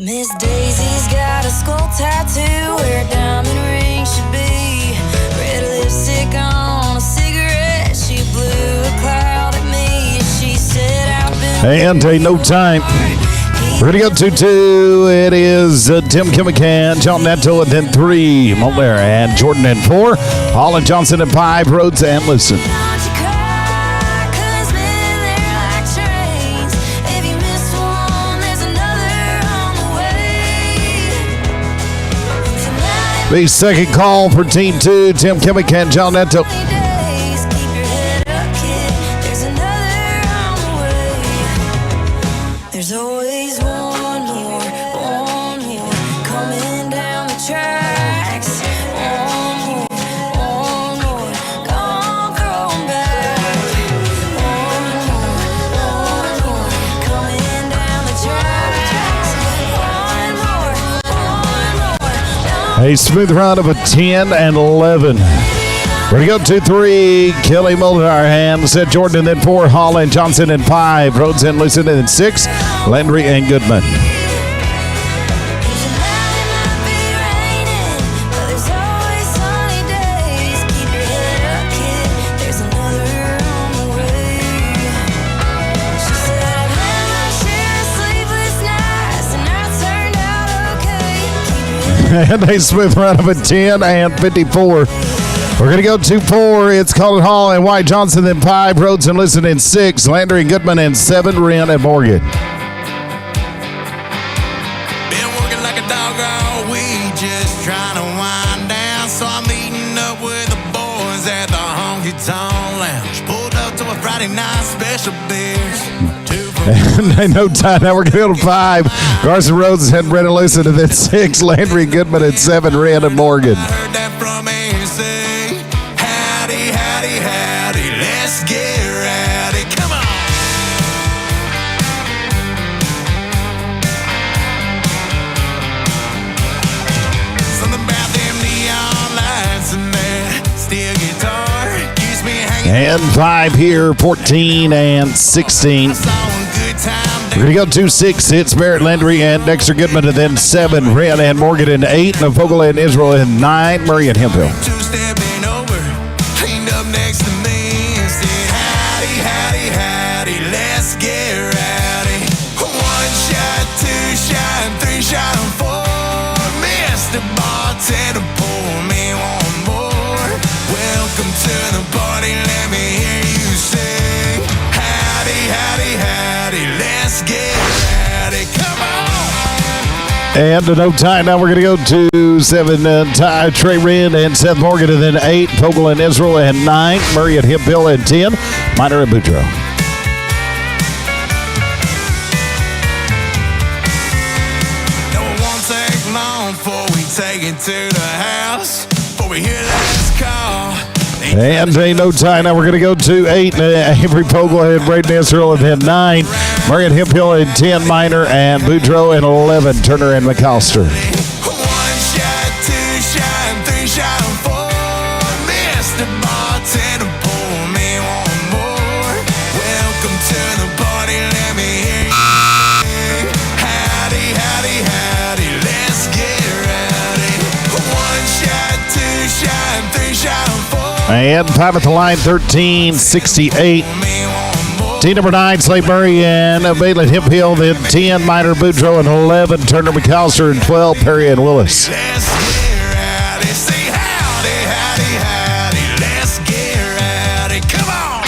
Miss Daisy's got a skull tattoo where a diamond ring should be. Red lipstick on a cigarette. She blew a cloud at me. She said, I've been... And ain't no time. We're going to go 2-2. It is Tim Kimmican, John Neto, and then 3. Mulder and Jordan and 4. Hall and Johnson and 5. Rhodes and Listen. The second call for Team 2, Tim Kimmican, John Neto. There's always one more coming down the tracks. One more, come back. One more, coming down the tracks. One more. A smooth round of a 10 and 11. We're going to go 2-3. Kelly Mulder, and Seth Jordan, and then 4. Hall and Johnson, and 5. Rhodes and Listen, and then 6. Landry and Goodman. And a smooth run of a 10 and 54. We're going to go 2-4. It's Colin Hall and White Johnson, then 5. Rhodes and Listen, in 6. Landry and Goodman, and 7. Wren and Morgan. Been working like a dog all week, just trying to wind down. So I'm meeting up with the boys at the Honky Tonk Lounge. Pulled up to a Friday night special beers. And no time. Now we're going to go to 5. Carson Rhodes and Brennan Listen, and then 6. Landry and Goodman, and 7. Wren and Morgan. I heard that from AC. Howdy, howdy, howdy. Let's get rowdy. Come on. Something about them neon lights and that steel guitar keeps me hanging. And 5 here, 14 and 16. We're going to go 2-6. It's Barrett Landry and Dexter Goodman, and then 7. Wren and Morgan, and 8. And Vogel and Israel, and 9. Murray and Hemphill. Two-stepping over, cleaned up next to me and said, howdy, howdy, howdy, let's get rowdy. 1 shot, 2 shot, 3 shot, and 4. Mr. Bartender, pour me one more. Welcome to the party, let me hear you sing. Howdy, howdy, howdy, let's get rowdy. Come on. And no time. Now we're going to go to 7. Ty, Trey Wren and Seth Morgan, and then 8. Vogel and Israel, and 9. Murray and Hemphill, and 10. Minor and Boudreaux. No, it won't take long before we take it to the house. Before we hear last call. And ain't no time. Now we're going to go to 8. Avery Vogel and Braden Israel, and then 9. Murray and Hemphill, and 10. Minor and Boudreaux, and 11. Turner and McAllister. 1 shot, 2 shot, 3 shot, and 4. Mr. Bartender, pour me one more. Welcome to the party, let me hear you sing. Howdy, howdy, howdy, let's get rowdy. 1 shot, 2 shot, 3 shot, and 4. And 5 at the line, 13-68. Team number 9, Slade Murray and Bailey Hemphill, then 10, Minor Boudreaux, and 11, Turner McAllister, and 12, Perry and Willis. Let's get rowdy. Say howdy, howdy, howdy. Let's get rowdy. Come on.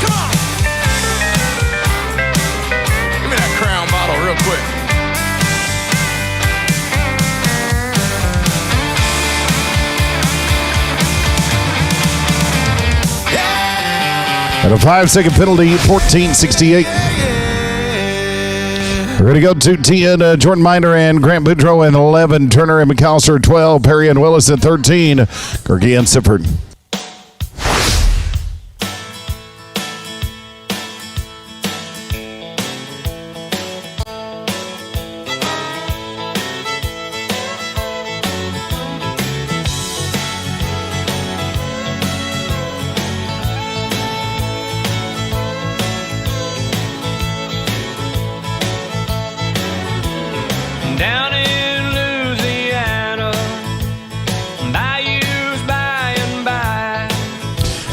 Come on. Give me that Crown bottle real quick. And a 5-second penalty, 14-68. We're going to go to 10, Jordan Minor and Grant Boudreaux, and 11, Turner and McAllister, 12, Perry and Willis, and 13, Kirky and Sifford.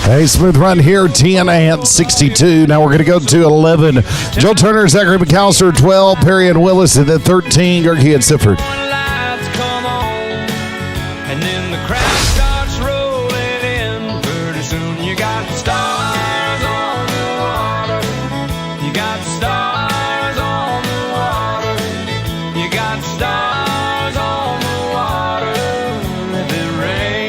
A smooth run here, 10 and 62. Now we're going to go to 11. Joe Turner, Zachary McAllister, 12. Perry and Willis, and then 13. Gerke and Sifford. Lights come on, and then the crowd starts rolling in. Pretty soon you got stars on the water. You got stars on the water. You got stars on the water. If it rains.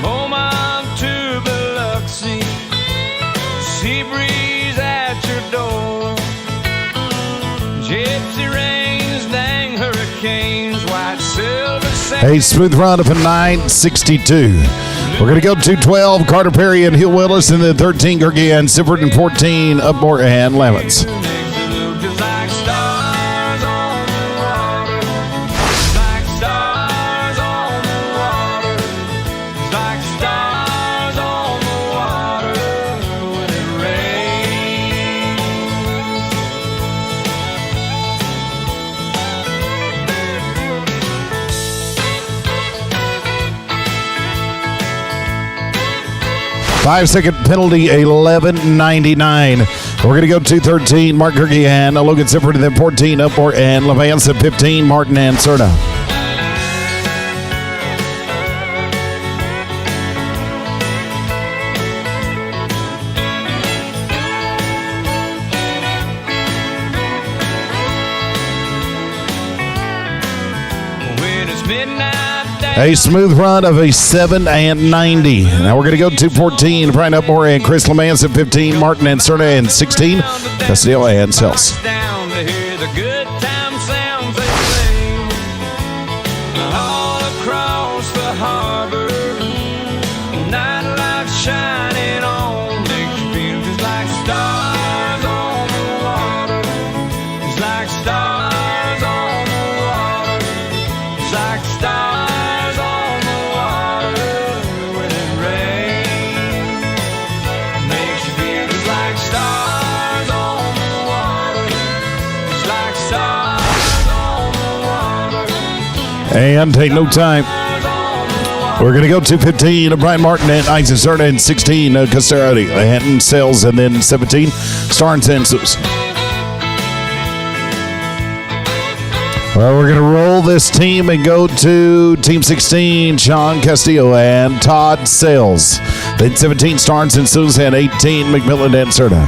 Home up to Biloxi. Sea breeze at your door. Gypsy rains, dang hurricanes, white silver sand. A smooth run of a 9.62. We're going to go to 12. Carter Perry and Hill Willis, and then 13. Gerke and Sifford, and 14. Upmore and Lamons. Makes it look just like stars on the water. Just like stars on the water. Just like stars on the water when it rains. 5-second penalty, 11.99. We're going to go to 13. Mark Gerke and Logan Sifford, and then 14. Upmore and Levance, at 15. Martin and Serna. When it's midnight, A smooth run of a 7 and 90. Now we're going to go to 14. Brian Upmore and Chris Lamance at 15. Martin and Serna and 16. Castillo and Sels. down to hear the good time sounds they sing all across the harbor. Nightlife shining on, makes you feel just like stars on the water. Just like stars on the water. Just like stars on the water when it rains. Makes you feel just like stars on the water. Just like stars on the water. And take no time. We're going to go to 15. Brian Martin and Isaac Serna, and 16. Casterati and Sales, and then 17. Starnes and Sus. Well, we're going to roll this team and go to Team 16, Sean Castillo and Todd Sales. Then 17, Starnes and Sus, and 18, McMillan and Serna.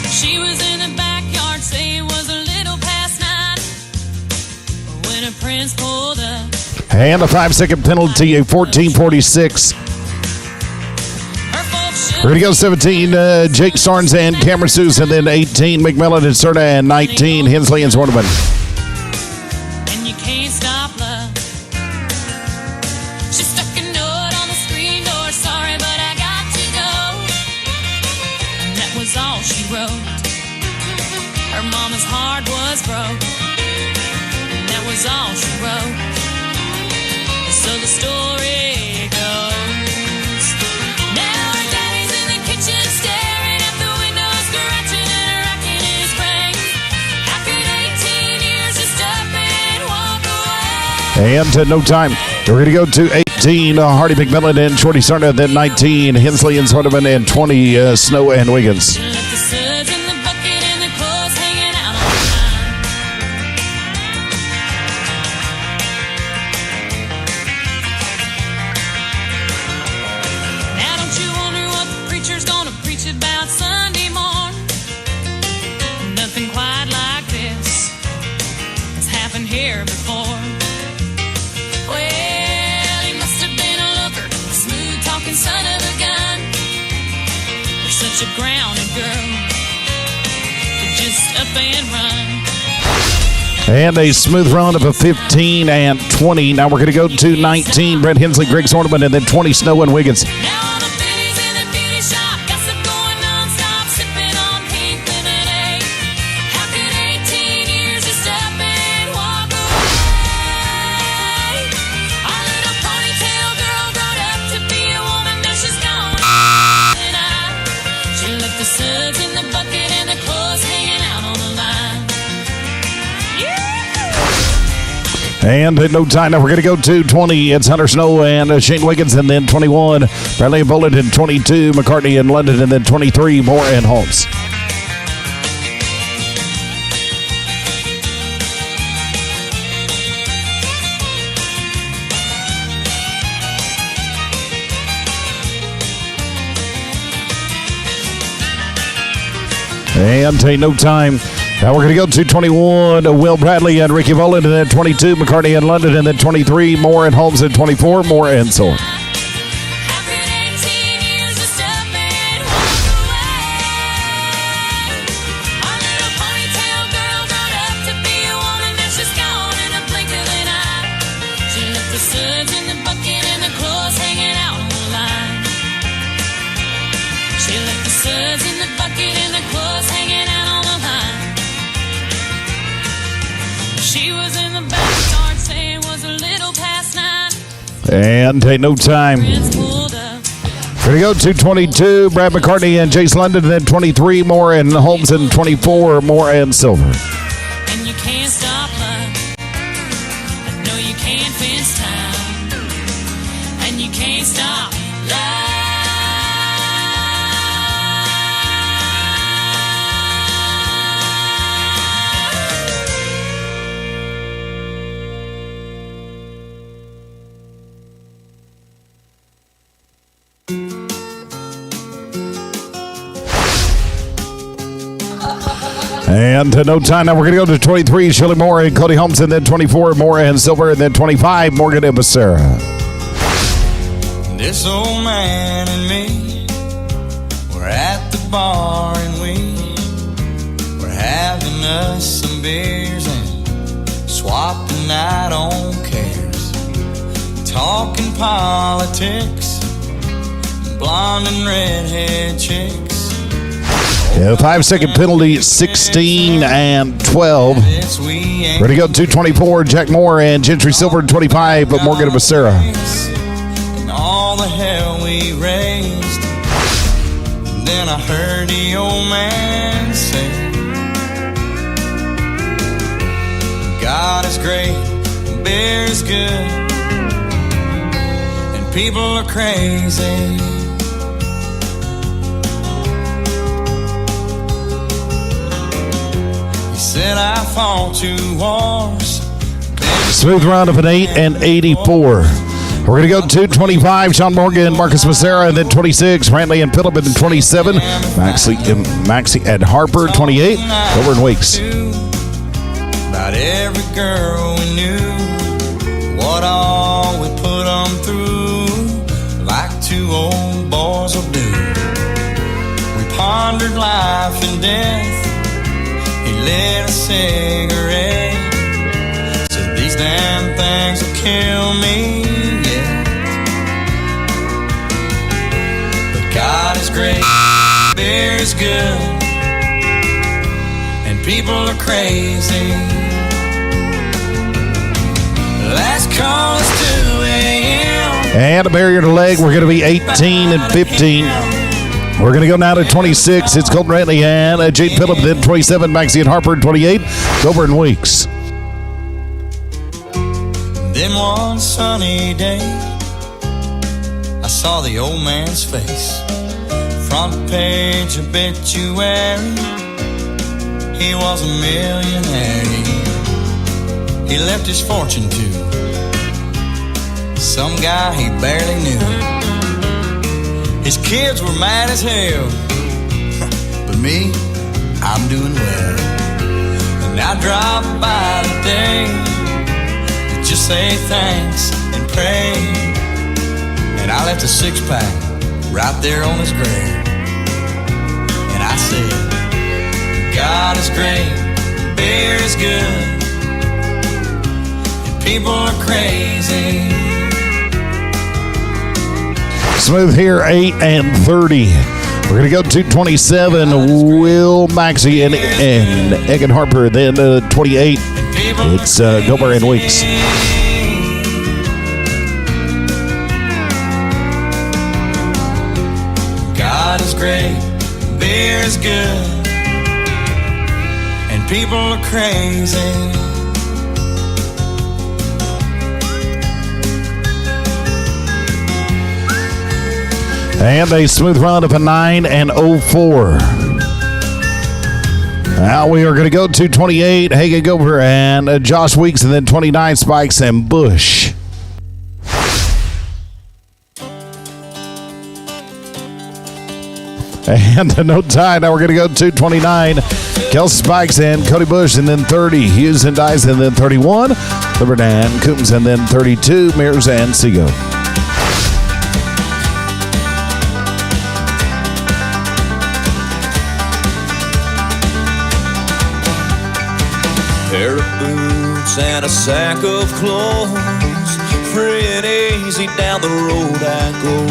She was in the backyard, say it was a little past 9 when a prince pulled up. And a 5-second penalty, a 14:46. Her folks shook We're going to go 17, Jake Starnes and Cameron Sus, and then 18, McMillan and Serna, and 19, Hensley and Zorneman. and you can't stop love. She stuck a note on the screen door, sorry, but I got to go. And that was all she wrote. Her mama's heart was broke. And that was all she wrote. So the story goes. Now her daddy's in the kitchen staring at the window, scratching and racking his brain. How could 18 years just up and walk away? And no time. We're going to go to 18, Hardy McMillan and Shorty Serna, then 19, Hensley and Zorneman, and 20, Snow and Wiggins. She left the suds in the bucket and the clothes hanging out on the line. Now don't you wonder what the preacher's gonna preach about Sunday morn? Nothing quite like this has happened here before. Well, he must have been a looker, a smooth talking son of a gun. You're such a grounded girl to just up and run. And a smooth run of a 15 and 20. Now we're going to go to 19, Brent Hensley, Greg Zorneman, and then 20, Snow and Wiggins. Now all the pennies in the beauty shop, gossip going non-stop, sipping on pink lemonade. How could 18 years just up and walk away? And at no time, now we're going to go to 20. It's Hunter Snow and Shane Wiggins, and then 21. Bradley and Bullitt, and 22. McCartney and London, and then 23. Moore and Holmes. And take no time. Now we're going to go to 21, Will Bradley and Ricky Voland, and then 22, McCartney and London, and then 23, Moore and Holmes, and 24, Moore and Soar. And take no time. We're going to go to 22, Brad McCartney and Jace London, and then 23, Moore and Holmes, and 24, Moore and Silver. And you can't stop love. No, you can't fence time. And you can't stop love. And to no time. Now we're going to go to 23, Shirley Moore and Cody Holmes, and then 24, Moore and Silver, and then 25, Morgan and Becerra. This old man and me, we're at the bar and we're having us some beers and swapping out on cares, talking politics, blonde and redhead chicks. Yeah, 5-second penalty, 16 and 12. We're going to go to 24, Jack Moore and Gentry Silver, 25, but Morgan and Becerra. And all the hell we raised. And then I heard the old man say, God is great, beer is good, and people are crazy. Said I fought 2 wars. Smooth round of an 8 and 84. We're going to go to 25, Sean Morgan, Marcus Becerra, and then 26, Brantley and Phillip, and then 27, Maxie and Harper, 28, over in Weeks. About every girl we knew, what all we put them through, like 2 old boys will do. We pondered life and death. He lit a cigarette, said these damn things will kill me, yeah. But God is great, beer is good, and people are crazy. Last call is 2 a.m. And a barrier to leg, we're going to be 18 and 15. We're going to go now to 26. It's Colton Brantley and Jade Phillip, then 27, Maxie and Harper, 28, Dover and Weeks. Then one sunny day, I saw the old man's face. Front page obituary, he was a millionaire. He left his fortune to some guy he barely knew. His kids were mad as hell, but me, I'm doing well. And I drop by today to just say thanks and pray. And I left a 6-pack right there on his grave. And I said, God is great, beer is good, and people are crazy. Smooth here, 8 and 30. We're going to go to 27, Will Maxey and Egan Harper, then 28. It's Dover and Weeks. God is great, beer is good, and people are crazy. And a smooth run of a 9 and 04. Now we are going to go to 28, Hagen Gover and Josh Weeks, and then 29, Spikes and Bush. And no tie. Now we're going to go to 29, Kelsey Spikes and Cody Bush, and then 30, Hughes and Dice, and then 31, Liberdan Coombs, and then 32, Mears and Seago. Pair of boots and a sack of clothes, free and easy down the road I go.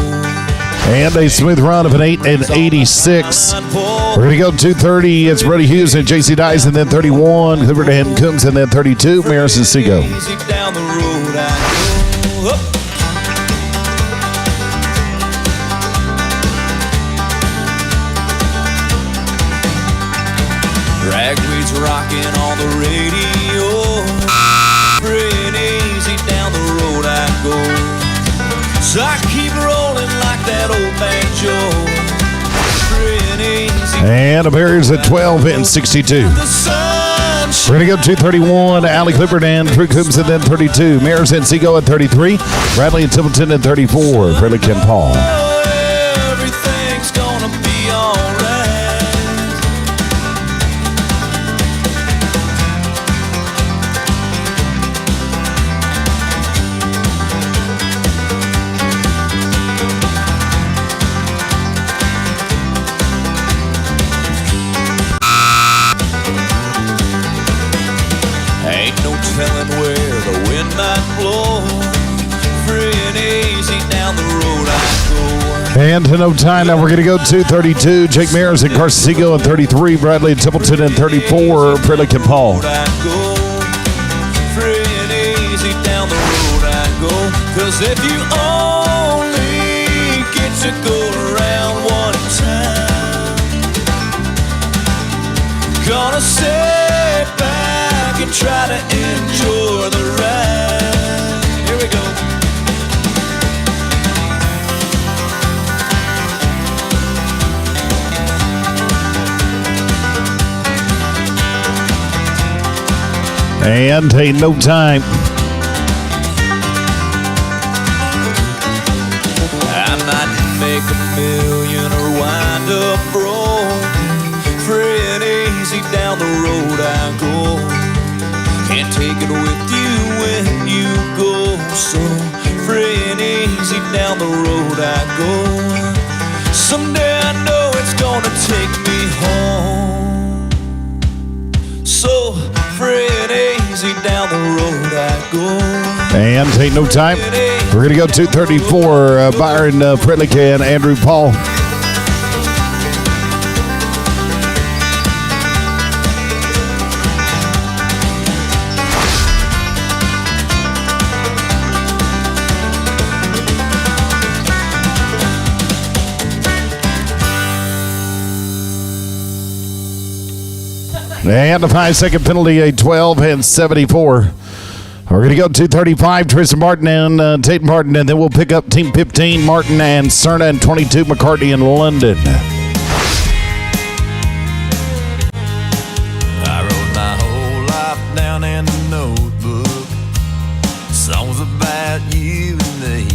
And a smooth run of an 8 and 86. We're going to go 230. It's Brody Hughes and JC Dice, and then 31, Liberdan Coombs, and then 32, Maris and Seago. Easy down the road I go. Up. Ragweed's rocking on the radio. Free and easy down the road I go. So I keep rolling like that old banjo. Free and easy. And a barriers at 12 and 62. The sun We're going to go 231, Allie Clifford and Drew Coombs, and then 32, Maris and Seago at 33, Bradley and Templeton at 34, Freddie Kim Paul. everything's gonna be alright. Ain't no telling where the wind might blow. Free and easy down the road I go. And to no time, now we're going to go 232, Jake Maris and Carson Seago at 33, Bradley and Templeton at 34, Freddie Kim Paul. I go. Free and easy down the road I go. 'Cause if you only get to go around one time, gonna sit back and try to enjoy the ride. Here we go. And ain't no time. I might make $1 million or wind up broke. Free and easy down the road I go. Can't take it with you when you go. So free and easy down the road I go. Someday I know it's gonna take me home. So free and easy down the road I go. And ain't no time. We're going to go 234, Byron Pritlick and Andrew Paul. And a 5-second penalty, a 12 and 74. We're going to go 235, Tristan Martin and Tate Martin, and then we'll pick up Team 15, Martin and Cerna, and 22, McCartney and London. I wrote my whole life down in a notebook. Songs about you and me.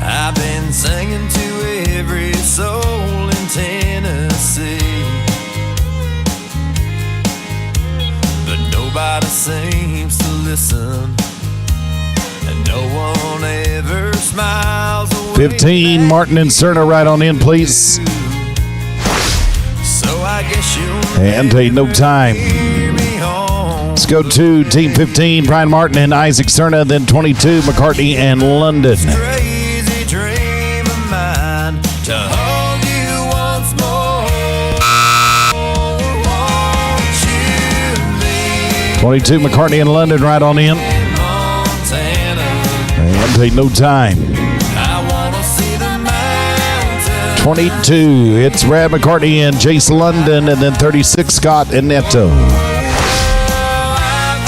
I've been singing to every soul in Tennessee. But nobody seems to listen, and no one ever smiles away. 15, Martin and Cerna right on in, please. So I guess you'll And ain't no time. hear me home. Let's go to Team 15, Brian Martin and Isaac Cerna, then 22, McCartney and London. Crazy dream of mine to hold you once more. Won't you leave 22, McCartney and London right on in. Montana? And ain't no time. I wanna see the mountains. 22, it's Brad McCartney and Jace London, and then 36, Scott and Neto. I've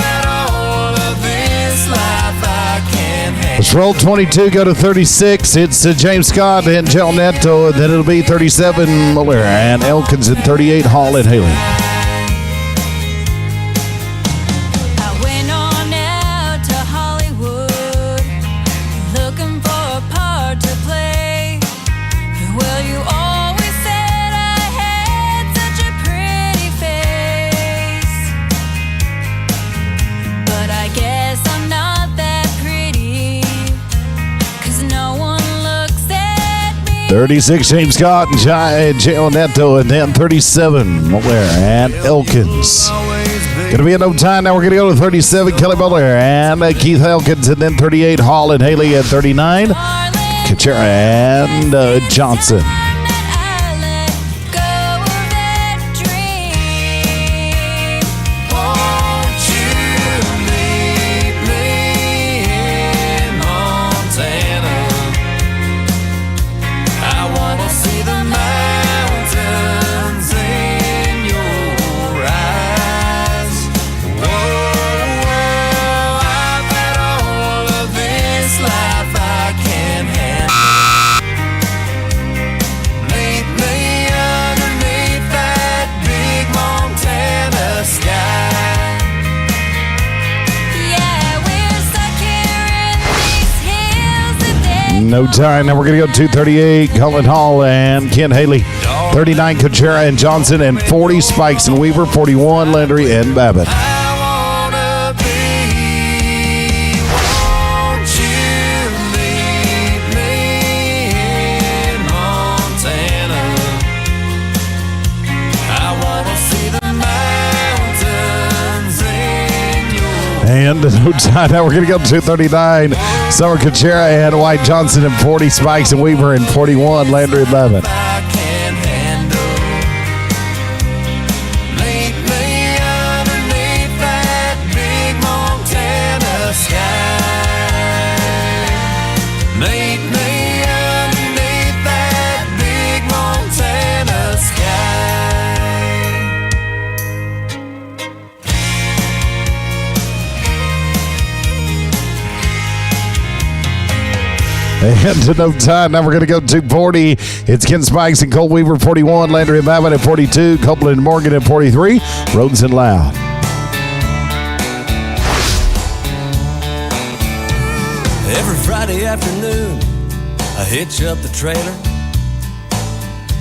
had all of this life I can't handle. First roll, 22, go to 36. It's James Scott and Gel Neto. Then it'll be 37, Muller and Elkins, and 38, Hall and Haley. I went on out to Hollywood looking for a part to play. Well, you always said I had such a pretty face, but I guess I'm not that pretty, 'cause no one looks at me. 36, James Scott and Gel Neto, and then 37, Muller and Elkins. Going to be in no time. Now we're going to go to 37, Kelly Muller and Keith Elkins, and then 38, Hall and Haley at 39, Kachera and Johnson. Won't you meet me in Montana? I wanna see the mountains in your eyes. Whoa, I've had all of this life I can't handle. Meet me underneath that big Montana sky. Yeah, we're stuck here in these hills today. No time. Now we're going to go to 238, Cullen Hall and Ken Haley. 39, Kachera and Johnson, and 40, Spikes and Weaver. 41, Landry and Babbitt. I wanna be. Won't you meet me in Montana? I wanna see the mountains in your. And no time. Now we're going to go to 239, Summer Kachera and White Johnson, and 40, Spikes and Weaver, and 41, Landry and Babbitt. I can't handle. Meet me underneath that big Montana sky. Meet me underneath that big Montana And to no time. Now we're going to go to 240. It's Ken Spikes and Cole Weaver, 41, Landry and Babbitt at 42, Copeland and Morgan at 43, Rhodes and Loud. Every Friday afternoon, I hitch up the trailer,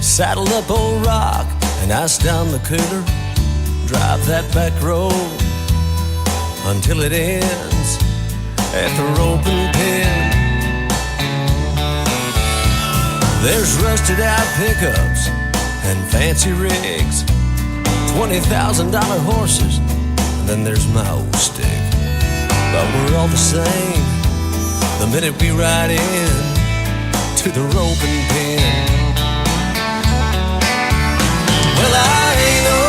saddle up old rock, and ice down the cooler. Drive that back road until it ends at the roping pen. There's rusted out pickups and fancy rigs, $20,000 horses, and then there's my old stick. But we're all the same the minute we ride in to the roping pen. Well, I ain't no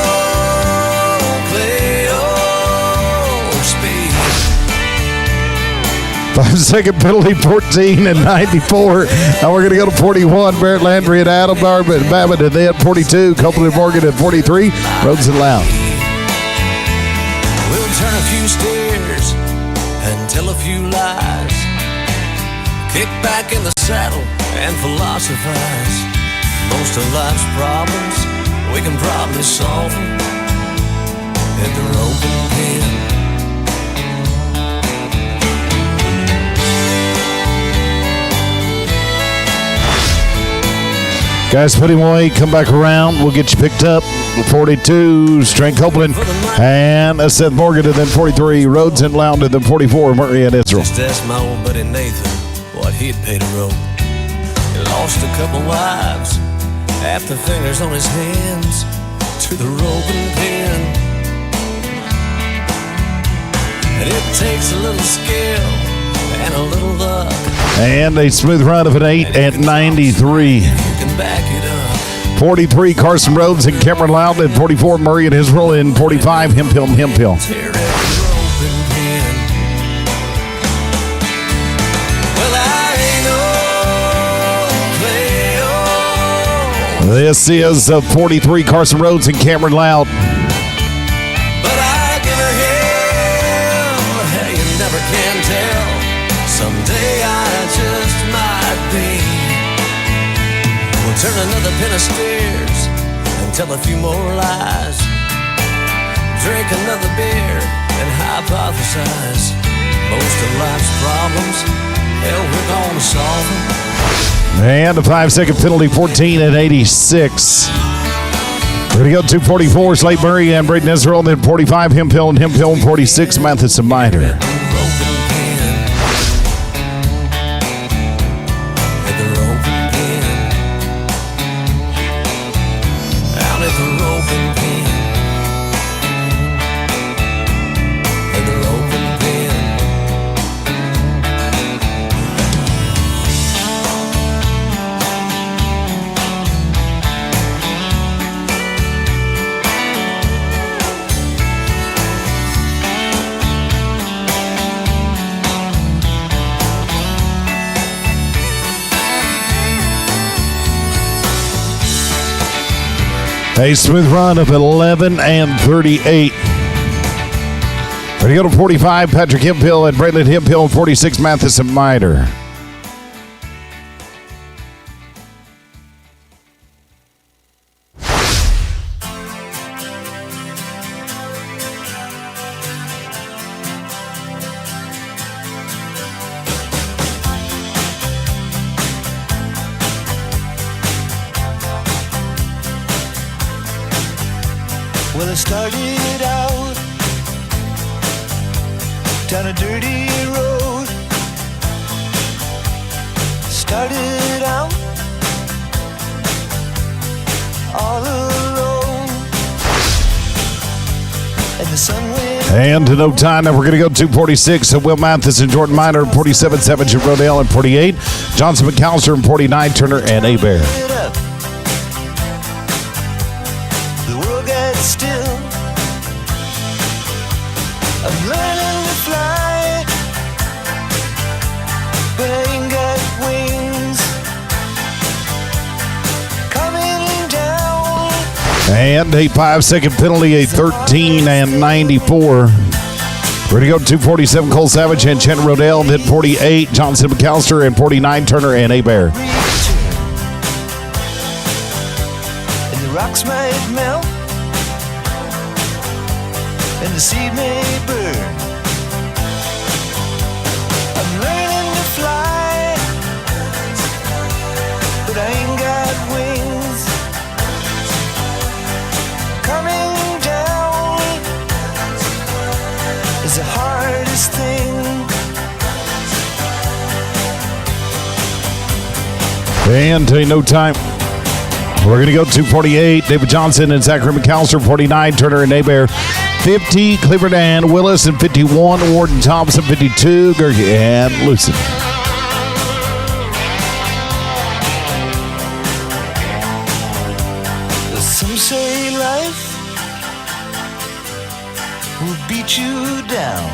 clay or speed. 5-second penalty, 14 and 94. Now we're going to go to 41, Barrett Landry and Adam Babbitt, and then 42, Copeland and Morgan at 43, Rhodes and Loud. We'll turn a few stairs and tell a few lies, kick back in the saddle and philosophize. Most of life's problems, we can probably solve them at the roping pen. Guys, put him away, come back around. We'll get you picked up. 42, Strang Copeland and Seth Morgan, and then 43, Rhodes and Loud, and then 44, Murray and Israel. Just ask my old buddy Nathan what he'd pay to rope. He lost a couple wives, half the fingers on his hands to the roping pen. And it takes a little skill and a little luck. And a smooth run of an 8 at 93. You can back it up. 43, Carson Rhodes and Cameron Loud, and 44, Murray and Israel, and 45, Hemphill. Tear at the roping pen. Well, I ain't no player, This is 43, Carson Rhodes and Cameron Loud. but I give her hell. Hey, you never can tell. Someday I just might be. We'll turn another pin of stairs and tell a few more lies. Drink another beer and hypothesize. Most of life's problems, hell, we're gonna solve them. And a 5-second penalty, 14 and 86. We're going to go 244, Slate Murray and Braden Israel, then 45, Hemphill and Hemphill, and 46, Mathis and Miter. A smooth run of 11 and 38. Ready to go to 45, Patrick Hemphill and Braylon Hemphill, and 46, Mathis and Miter. Well, I started out down a dirty road. Started out all alone, and the sun went. And to no time, now we're going to go 246. So Will Mathis and Jordan Miner, 47, Savage and Rodale, and 48. Johnson McAllister, and 49, Turner and Abear. Still, I'm learning to fly, but I ain't got wings. Coming down. And a 5-second penalty, a 13 and 94. Ready to go 247, Cole Savage and Chen Rodale, and then 48, Johnson McAllister, and 49, Turner and Abear. And the rocks might melt, and the seed may burn. I'm learning to fly, but I ain't got wings. Coming down is the hardest thing. And to no time. We're going to go 248, David Johnson and Zachary McAllister, 49, Turner and Abear. 50, Clifford and Willis, and 51, Warden Thompson, 52, Gerke and Lucid. Some say life will beat you down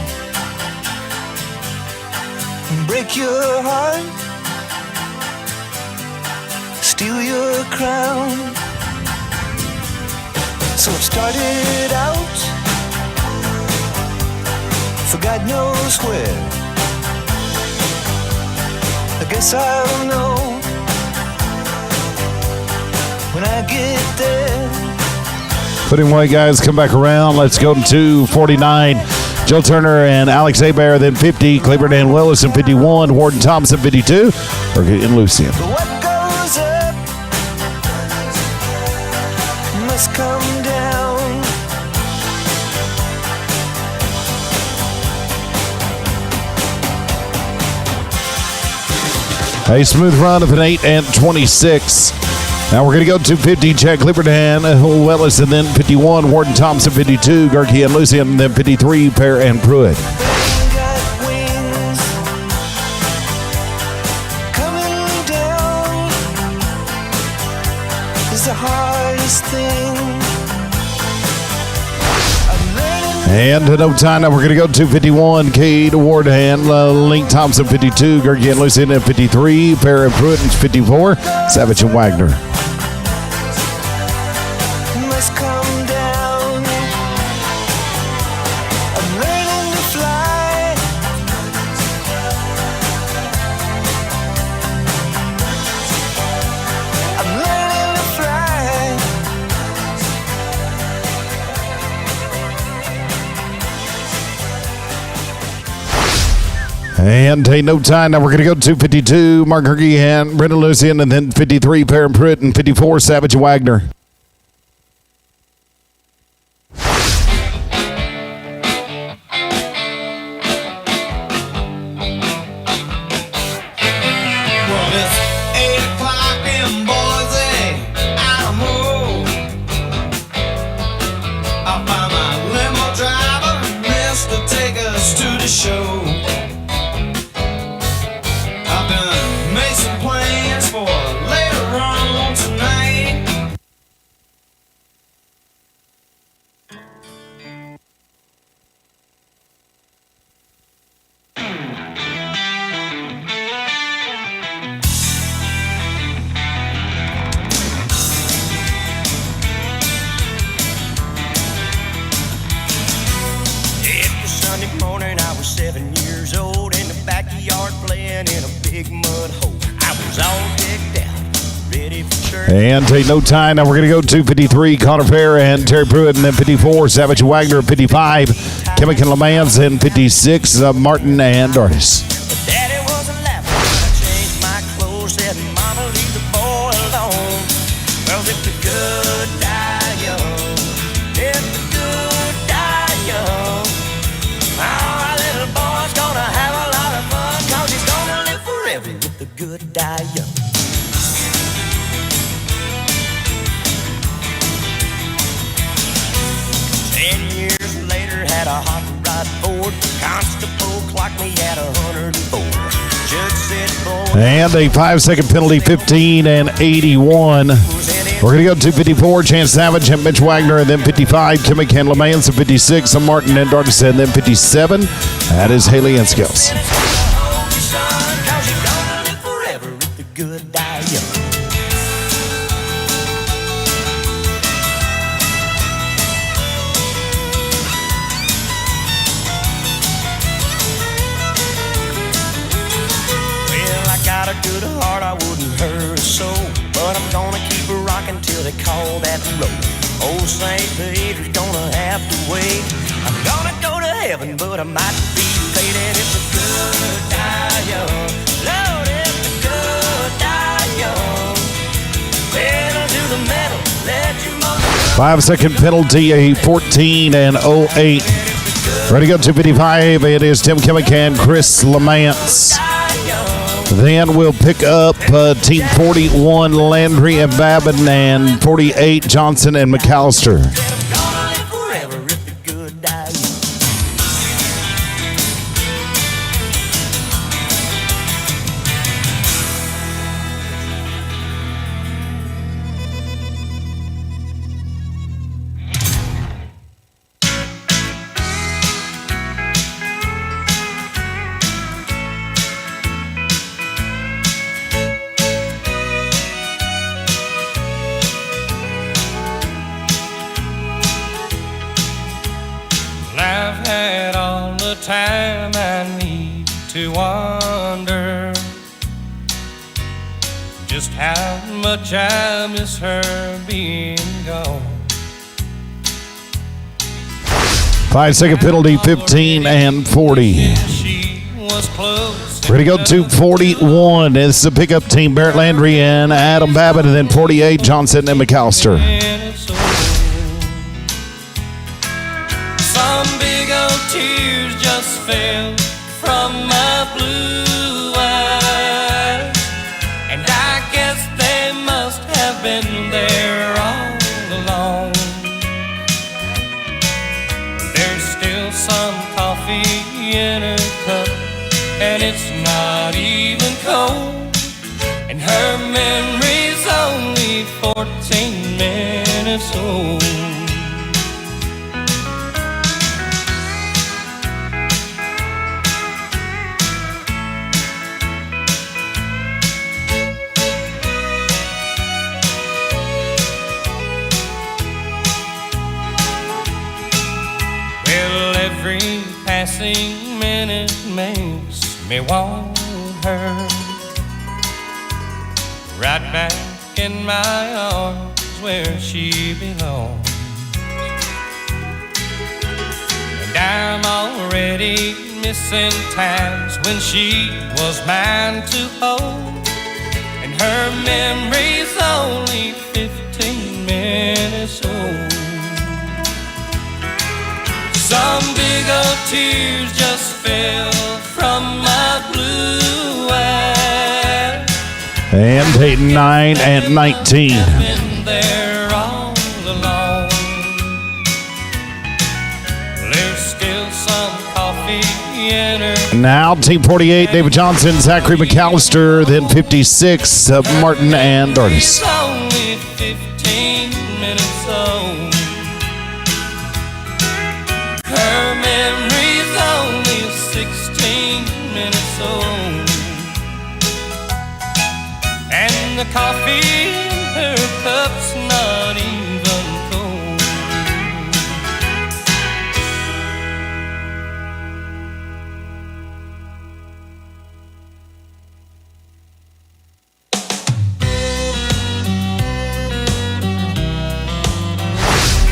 and break your heart, steal your crown. So it started out for God knows where. I guess I'll know when I get there. Putting away, guys, come back around. Let's go to 49. Joe Turner and Alex Abear, then 50. Clifford and Willis, and 51. Warden Thompson, 52. Gerke and Lucian. But what goes up must come down. A smooth run of an 8 and 26. Now we're going to go to 50, Chad Clifford and Willis, and then 51, Warden Thompson, 52, Gerke and Lucian, and then 53, Pear and Pruitt. Got wings coming down is the hardest thing. I'm learning. And to no time, now we're going to go to 51, Cade Ward and Link Thompson, 52, Gerke and Lucian, and 53, Pear and Pruitt, and 54, Savage and Wagner. Must come down. I'm learning to fly, And ain't no time. Now we're going to go to 52, Mark Hergy and Brendan Lucian, and then 53, Perrin Pruitt, and 54, Savage Wagner. Well, it's 8 o'clock in Boise, Idaho. I found my limo driver, missed to take us to the show. I've done made some plans for later on tonight. It was Sunday morning, I was 7 years old, in the backyard playing in a big mud hole. I was all decked out, ready for church. And take no time. Now we're going to go to 53, Connor Fair and Terry Pruitt, and then 54, Savage Wagner, 55, Kimmick and LeMans, and 56, Martin and Artis. But Daddy wasn't laughing when I changed my clothes, said, Mama, leave the boy alone. Well, if the good die young, if the good die young, our little boy's gonna have a lot of fun, 'cause he's gonna live forever if the good die young. Had a hot rod Ford. Constable clocked me at 104. Judge said, boy, And a 5-second penalty, 15 and 81. We're going to go to 54, Chance Savage and Mitch Wagner, and then 55, Kimmick and LeMans, and 56, Martin and Artis, and then 57, that is Haley and Skills. hold your son, 'cause you're gonna live forever if the good die young. Well, I got a good heart, I wouldn't hurt a soul, but I'm gonna keep her rocking till they call that road. Old St. Peter's gonna have to wait. I'm gonna go to heaven, but I might be late. And if the good die young, Lord, if the good die young, pedal to the metal, let your motor 5-second penalty, a 14 and 08. Ready to go to 55, it is Tim Kimmick and Chris LeMans. die young. Then we'll pick up Team 41, Landry and Babin, and 48, Johnson and McAllister. I'm gonna live forever if the good die young. I've had all the time I need to wonder just how much I miss her being gone. 5-second penalty, 15 and 40. She was close to We're going to go to 41. This is a pickup team, Barrett Landry and Adam Babbitt, and then 48, Johnson and McAllister. soul. Some big old tears just fell from my blue eyes, and I guess they must have been there all along. There's still some coffee in her cup, and it's not even cold, and her memory's only 14 minutes old. Well, every passing minute makes me want her right back in my arms where she belongs. And I'm already missing times when she was mine to hold, and her memory's only 15 minutes old. Some big old tears just fell from my blue eyes. And 8, 9, and 19. Been there all along. There's still some coffee in her. Now, Team 48, David Johnson, Zachary McAllister, then 56, Martin and Artis. She's only 15 minutes old. Her memory's only 16 minutes old. And the coffee in her cup's not even cold.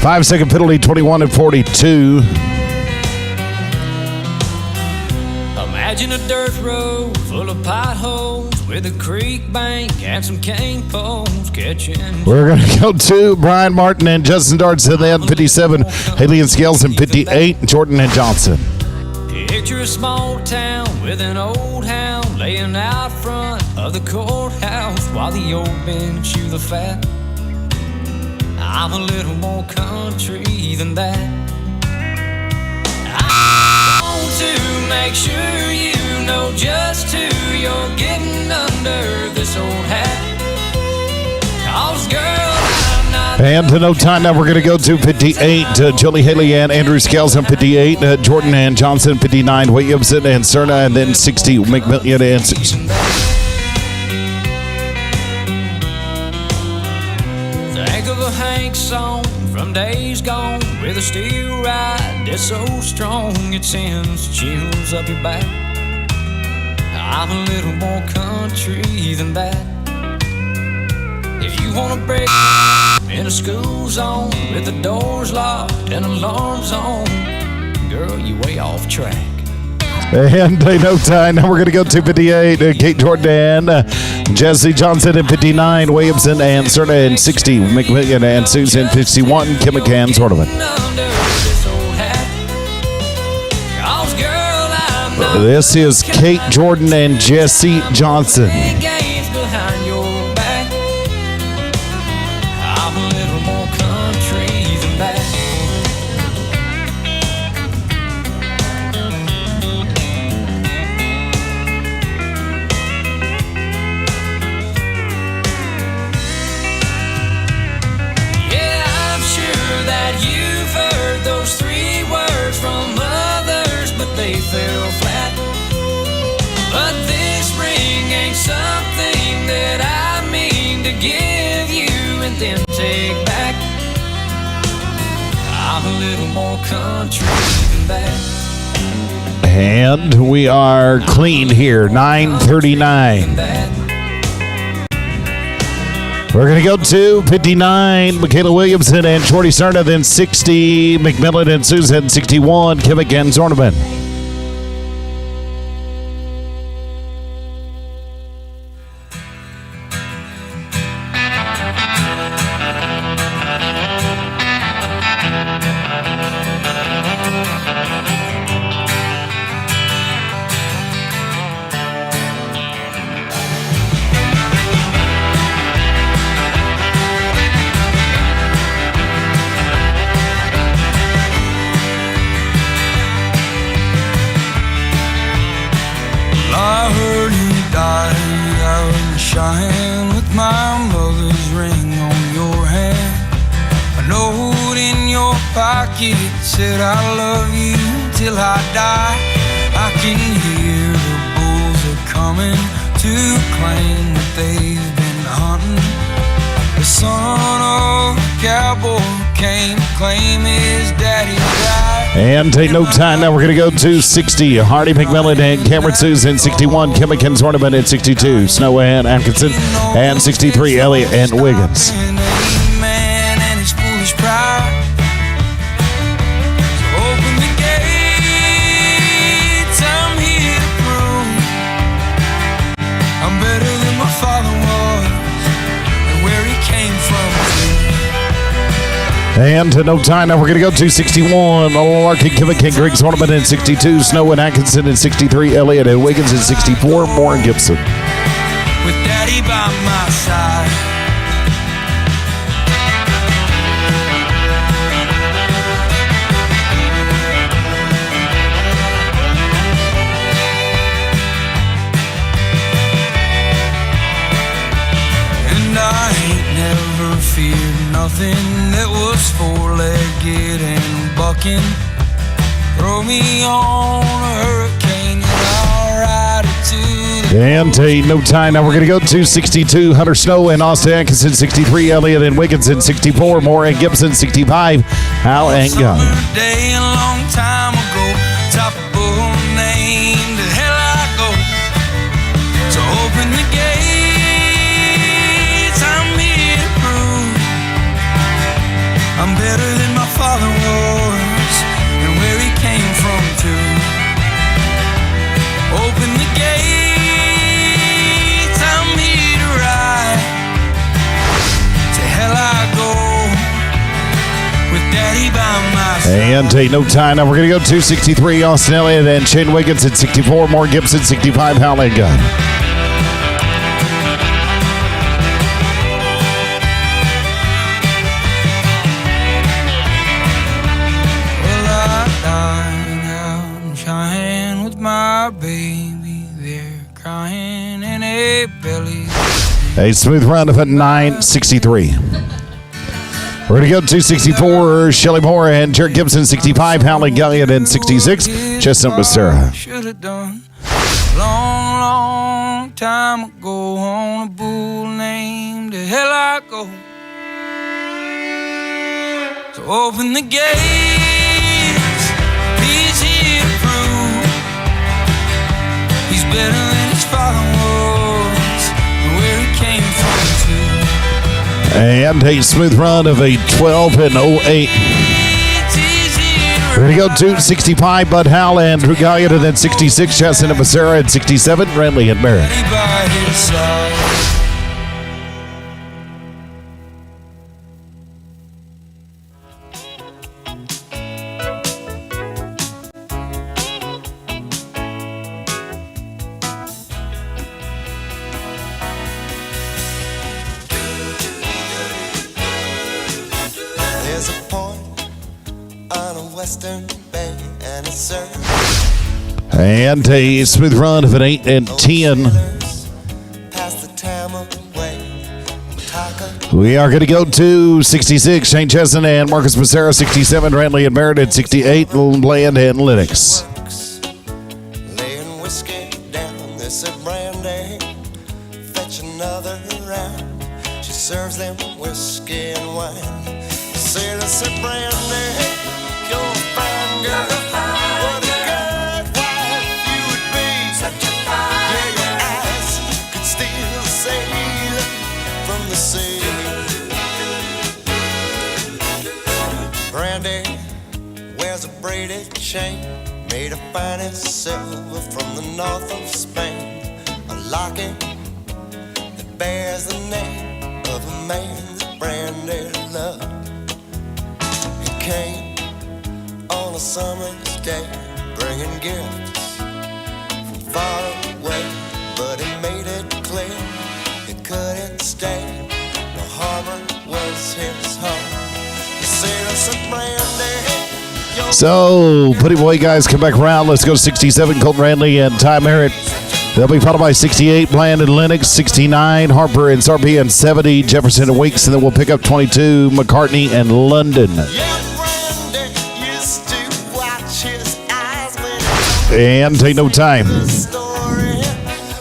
Five-second penalty, 21 and 42. Imagine a dirt road full of potholes with a creek bank and some cane poles catching. We're going to go to Brian Martin and Justin Darts in then 57, Haley and Scales in 58, Jordan and Johnson. Picture a small town with an old hound laying out front of the courthouse while the old men chew the fat. I'm a little more country than that. I want to make sure you know just who you're getting under this old hat. 'Cause girl, I'm not. And to no time now, we're going to go to 58, Julie Haley and Andrew Scales in 58, Jordan and Johnson 59, Williamson and Cerna, and then 60, McMillian and Susan. Think of a Hank song from days gone with a steel ride that's so strong it sends chills up your back. I'm a little more country than that. If you wanna break in a school zone with the doors locked and alarms on, girl, you way off track. And no time. Now we're going to go to 58, Kate Jordan, Jesse Johnson in 59, Williamson and Cerna in 60, McMillian and Susan 61, Kim McCann, Sordovan. This is Kate Jordan and Jesse Johnson. They fell flat, but this ring ain't something that I mean to give you and then take back. I'm a little more country than that. And we are clean here, 9:39. We're going to go to 59, Michaela Williamson and Shorty Cerna, then 60, McMillan and Susan, 61, Kim McCann, Zorneman. Shine with my mother's ring on your hand. A note in your pocket said I love you till I die. I can hear the bulls are coming to claim that they've been hunting. The son of a cowboy came to claim his daddy died. And take no time. Now we're going to go to 60. Hardy McMillan and Cameron Susan, 61. Kim McCann's Ornament at 62. Snow and Atkinson. And 63. Elliott and Wiggins. Man and his foolish pride. So open the gates And to no time, now we're going to go to 61. Larkin, Kimmick, and Griggs Ornament in 62. Snow and Atkinson in 63. Elliott and Wiggins in 64. Moore and Gibson. With Daddy by my side. And I ain't never feared nothing that was four-legged and bucking. Throw me on a hurricane and I'll ride it to the And to no time, now we're going to go to 62. Hunter Snow and Austin Atkinson 63. Elliott and Wiggins in 64. Moore and Gibson 65. Hal and Gunn. summer day a long time ago. Top of bull name, the hell I go. So open the gates, I'm here to prove I'm better than my father was and where he came from too. Open the gates, I'm here to ride. To hell I go with Daddy by my side. And to no time, now we're going to go to 63. Austin Elliott and Shane Wiggins at 64. Moore Gibson 65. Hal and Gunn. Well, I died out in Cheyenne with my baby there, crying in a belly. A smooth run of a 963. We're going to go to 64. Shelly Moore and Jared Gibson 65. Hal and Elliott in 66. Chestnut Becerra. Should have done long, long time ago on a bull named the hell I go. So open the gates, he's here to prove he's better than his father was and where he came from too. And a smooth run of a 12 and 08. We're going to go to 65. Bud Howell and Drew Galliot, and then 66. Chestnut Becerra at 67. Renly and Barrett. By his side. There's a point on a western bay and it's served. And a smooth run of an 8 and 10. Past the time away. Taco. We are going to go to 66. Shane Chesson and Marcus Becerra, 67. Renly and Barrett at 68. Bland and Lennox. Laying whiskey down. They said, Brandy, fetch another round. She serves them whiskey and wine. Sailor said, Brandy, you're a fine girl. What a good wife you would be. Such a fine yeah, your eyes could steal a sailor from the sea. Brandy wears a braided chain made of finest silver from the north of Spain. A locket that bears the name of a man that Brandy loved. He came on a summer's day, bringing gifts from far away. But he made it clear he couldn't stay. The harbor was his home. The sailor said, Brandy, you're So, Putty Boy guys, come back around. Let's go to 67. Colton Ranley and Ty Merritt. They'll be followed by 68. Bland and Lennox, 69. Harper and Sarpy and 70. Jefferson and Weeks. And then we'll pick up 22. McCartney and London. yeah, Brandy used to watch his eyes when And take no time. the story.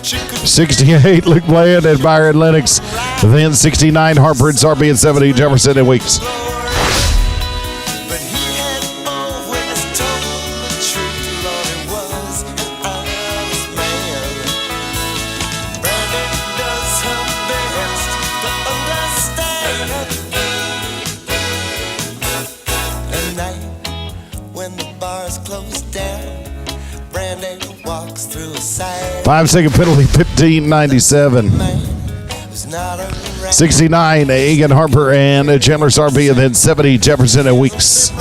She could 68. Luke Bland and Byron Lennox. Then 69. Harper and Sarpy and 70. Jefferson and Weeks. but he had always told the truth. Lord, he was an honest man. Brandy does her best to understand. At night, when the bars close down, Brandy walks through a side 5-second penalty, 15:97. man who's not around. 69, Egan Harper and Chandler Sarby, and then 70, Jefferson and Weeks.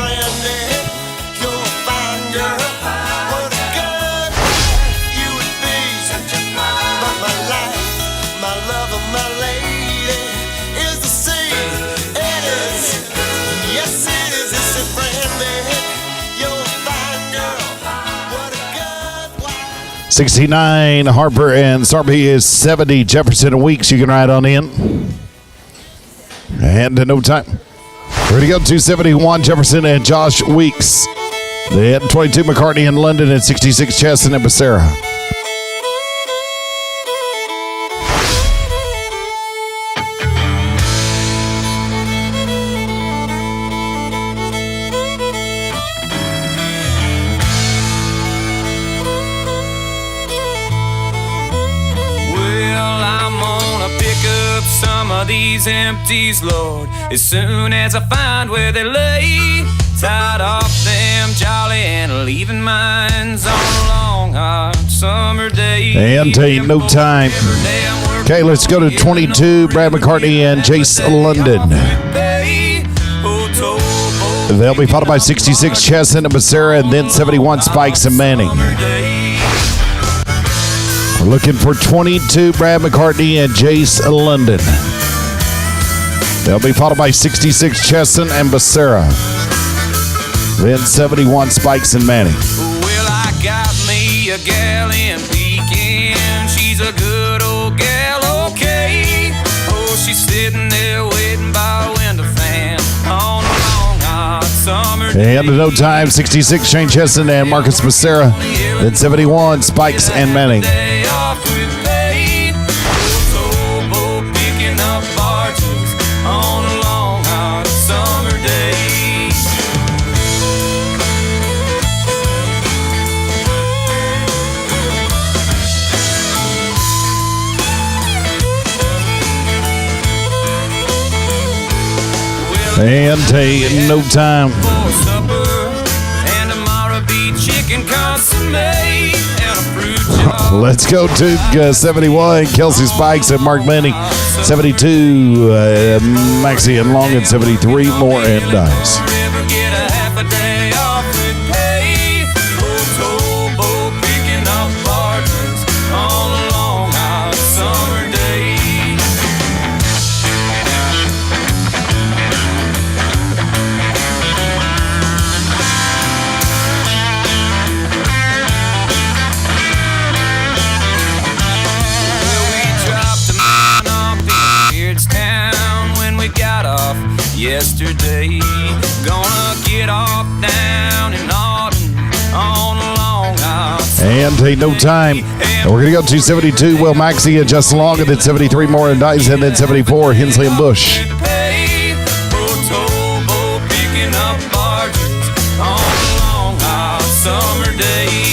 $69 Harper and Sarby is 70 Jefferson and Weeks. You can ride on in. And in no time. We're going to go 271 Jefferson and Josh Weeks. Then 22 McCartney in London and 66 Chesson and Becerra. These empties, Lord, as soon as I find where they lay, tied off them jolly and leaving mines on a long hot summer day. And ain't no time. Okay, let's go to 22 Brad McCartney and Jace London. They'll be followed by 66 Chesson and Becerra, and then 71 Spikes and Manning. We're looking for 22 Brad McCartney and Jace London. They'll be followed by 66 Chesson and Becerra. Then 71 Spikes and Manning. Well, I got me a gal in Pekin. She's a good old gal, okay. Oh, she's sitting there waiting by a window fan on a long hot summer day. And in no time, 66 Shane Chesson and Marcus Becerra. Then 71 Spikes and Manning. On a long hot summer day. And take no time. For supper, and tomorrow be chicken consomme and a fruit jar. Let's go to 71 Kelsey Spikes and Mark Manning. 72 Maxie and Long, and 73 Moore and Dice. Never get a half a day off with pay. Oh, towboat picking up barges on a long hot summer day. Well, we dropped the man off in Beardstown when we got off yesterday. Gonna get off down in Auden on a long hot And take no time. And we're going to go to 72 Will Maxie and Justin Long, and then 73 Moore and Dice, and then 74 Hensley and Bush. pay. Oh, towboat picking up barges on a long hot summer day.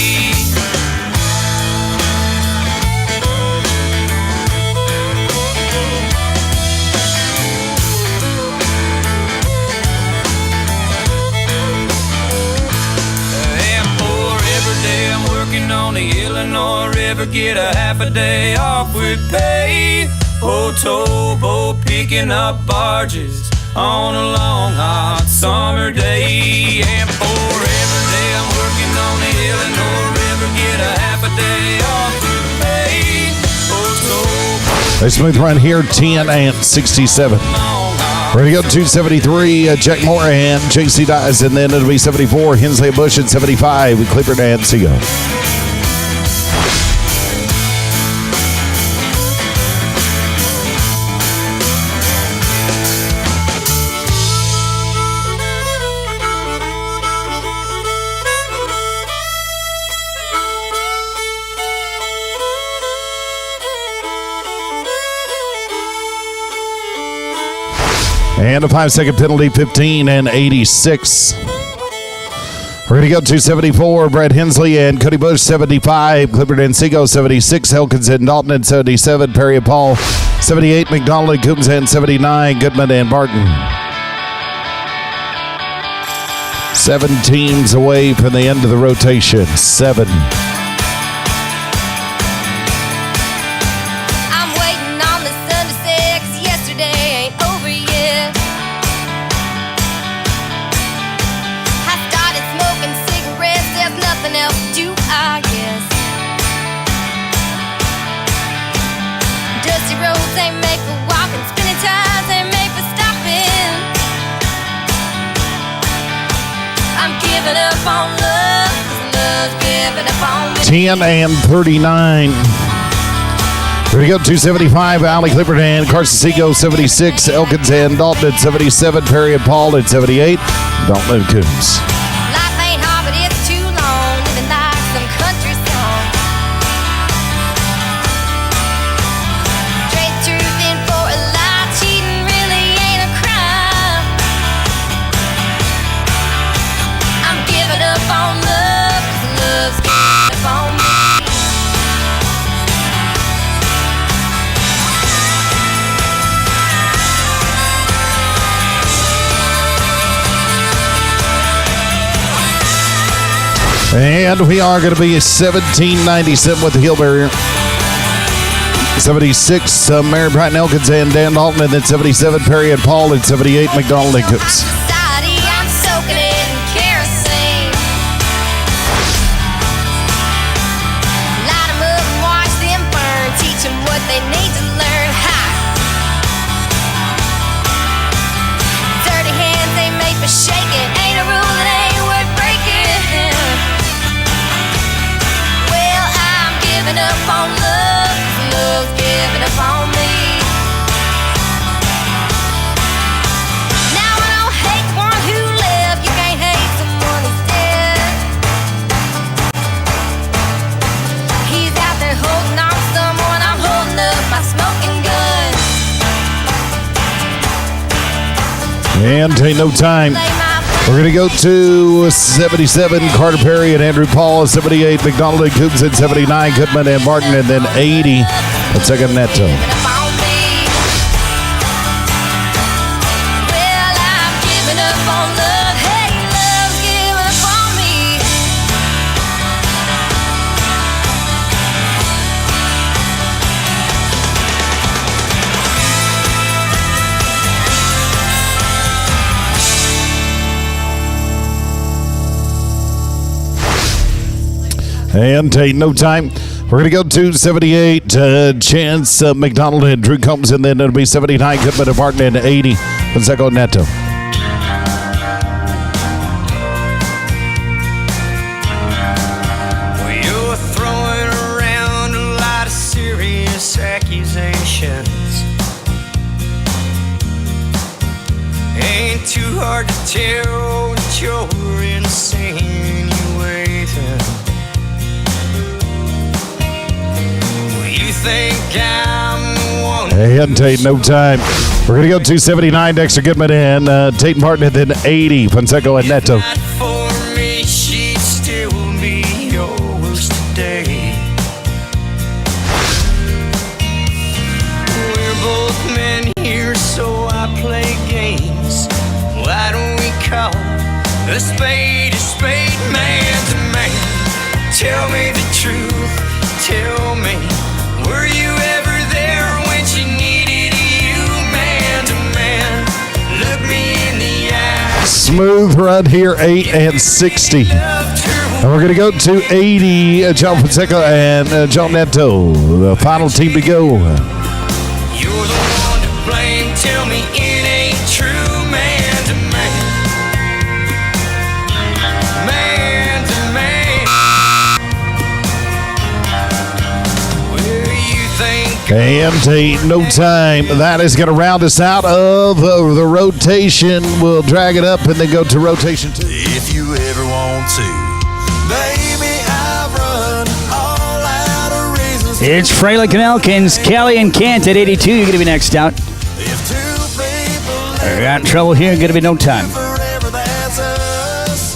And for every day I'm working on the Illinois River, get a half a day off with pay. Oh, towboat picking up barges on a long hot summer day. And for every day I'm working on the Illinois River, get a half a day off with pay. Oh, towboat A smooth run here, 10 and 67. long hot. We're going to go to 273 Jack Moore and JC Dice, and then it'll be 74 Hensley and Bush, and 75 with Clifford and Seagull. And a 5-second penalty, 15 and 86. We're going to go to 74, Brad Hensley and Cody Bush, 75, Clifford and Seago, 76, Elkins and Dalton, and 77, Perry and Paul, 78, McDonald and Coombs, and 79, Goodman and Barton. 7 teams away from the end of the rotation. 7. I'm waiting on the sun to set, 'cause yesterday giving up on me. 10 and 39. We're going to go 275, Allie Clifford and Carson Seago, 76, Elkins and Dalton at 77, Perry and Paul at 78, Dalton and Coombs. Life ain't hard, but it's too long. Living like some country song. Trade truth in for a lie. Cheating really ain't a crime. I'm giving up on love, 'cause love's giving up on me. And we are going to be 1797 with the heel barrier. 76, Mary Brighton Elkins and Dan Dalton, and then 77, Perry and Paul, and 78, McDonald and Coombs. Society, I'm soaking it in kerosene. Light 'em up and watch them burn. Teach 'em what they need to learn. Ha! Dirty hands ain't made for shaking. Ain't a rule that ain't worth breaking. Well, I'm giving up on love, 'cause love's giving up on me. Now I don't hate the one who left. You can't hate someone who's dead. He's out there holding on to someone. I'm holding up my smoking gun. And ain't no time. Lay my We're going to go to 77, Carter Perry and Andrew Paul, 78, McDonald and Coombs at 79, Goodman and Martin, and then 80, Fonseca Neto. giving up on me. Well, I'm giving up on love. Hey, love's giving up on me. And ain't no time. We're going to go to 78, Chance McDonald and Drew Combs, and then it'll be 79, Goodman and Martin, and 80, Fonseca Neto. Well, you're throwing around a lot of serious accusations. Ain't too hard to tell that you're insinuating. Well, you think I'm the one. And ain't no time. We're going to go to 79, Dexter Goodman and Tate Martin, and then 80, Fonseca and Neto. Not for me, she'd still be yours today. We're both men here, so I play games. Why don't we call a spade, man to man? Tell me the truth, tell me, were you ever there when she needed you, man to man? Look me in the eye. Smooth run here, 8 and 60. Loved her And we're going to go to 80, John Fonseca and John Neto, the final team to go. You're the one to blame. Tell me it ain't true, man to man. Man to man. Well, you think And ain't no time. That is going to round us out of the rotation. We'll drag it up and then go to rotation 2. If you ever want to, baby, I've run all out of reasons. It's Fralick and Elkins, Kelly and Kent at 82. You're going to be next out. If two people Got in trouble here. Going to be no time. forever, that's us.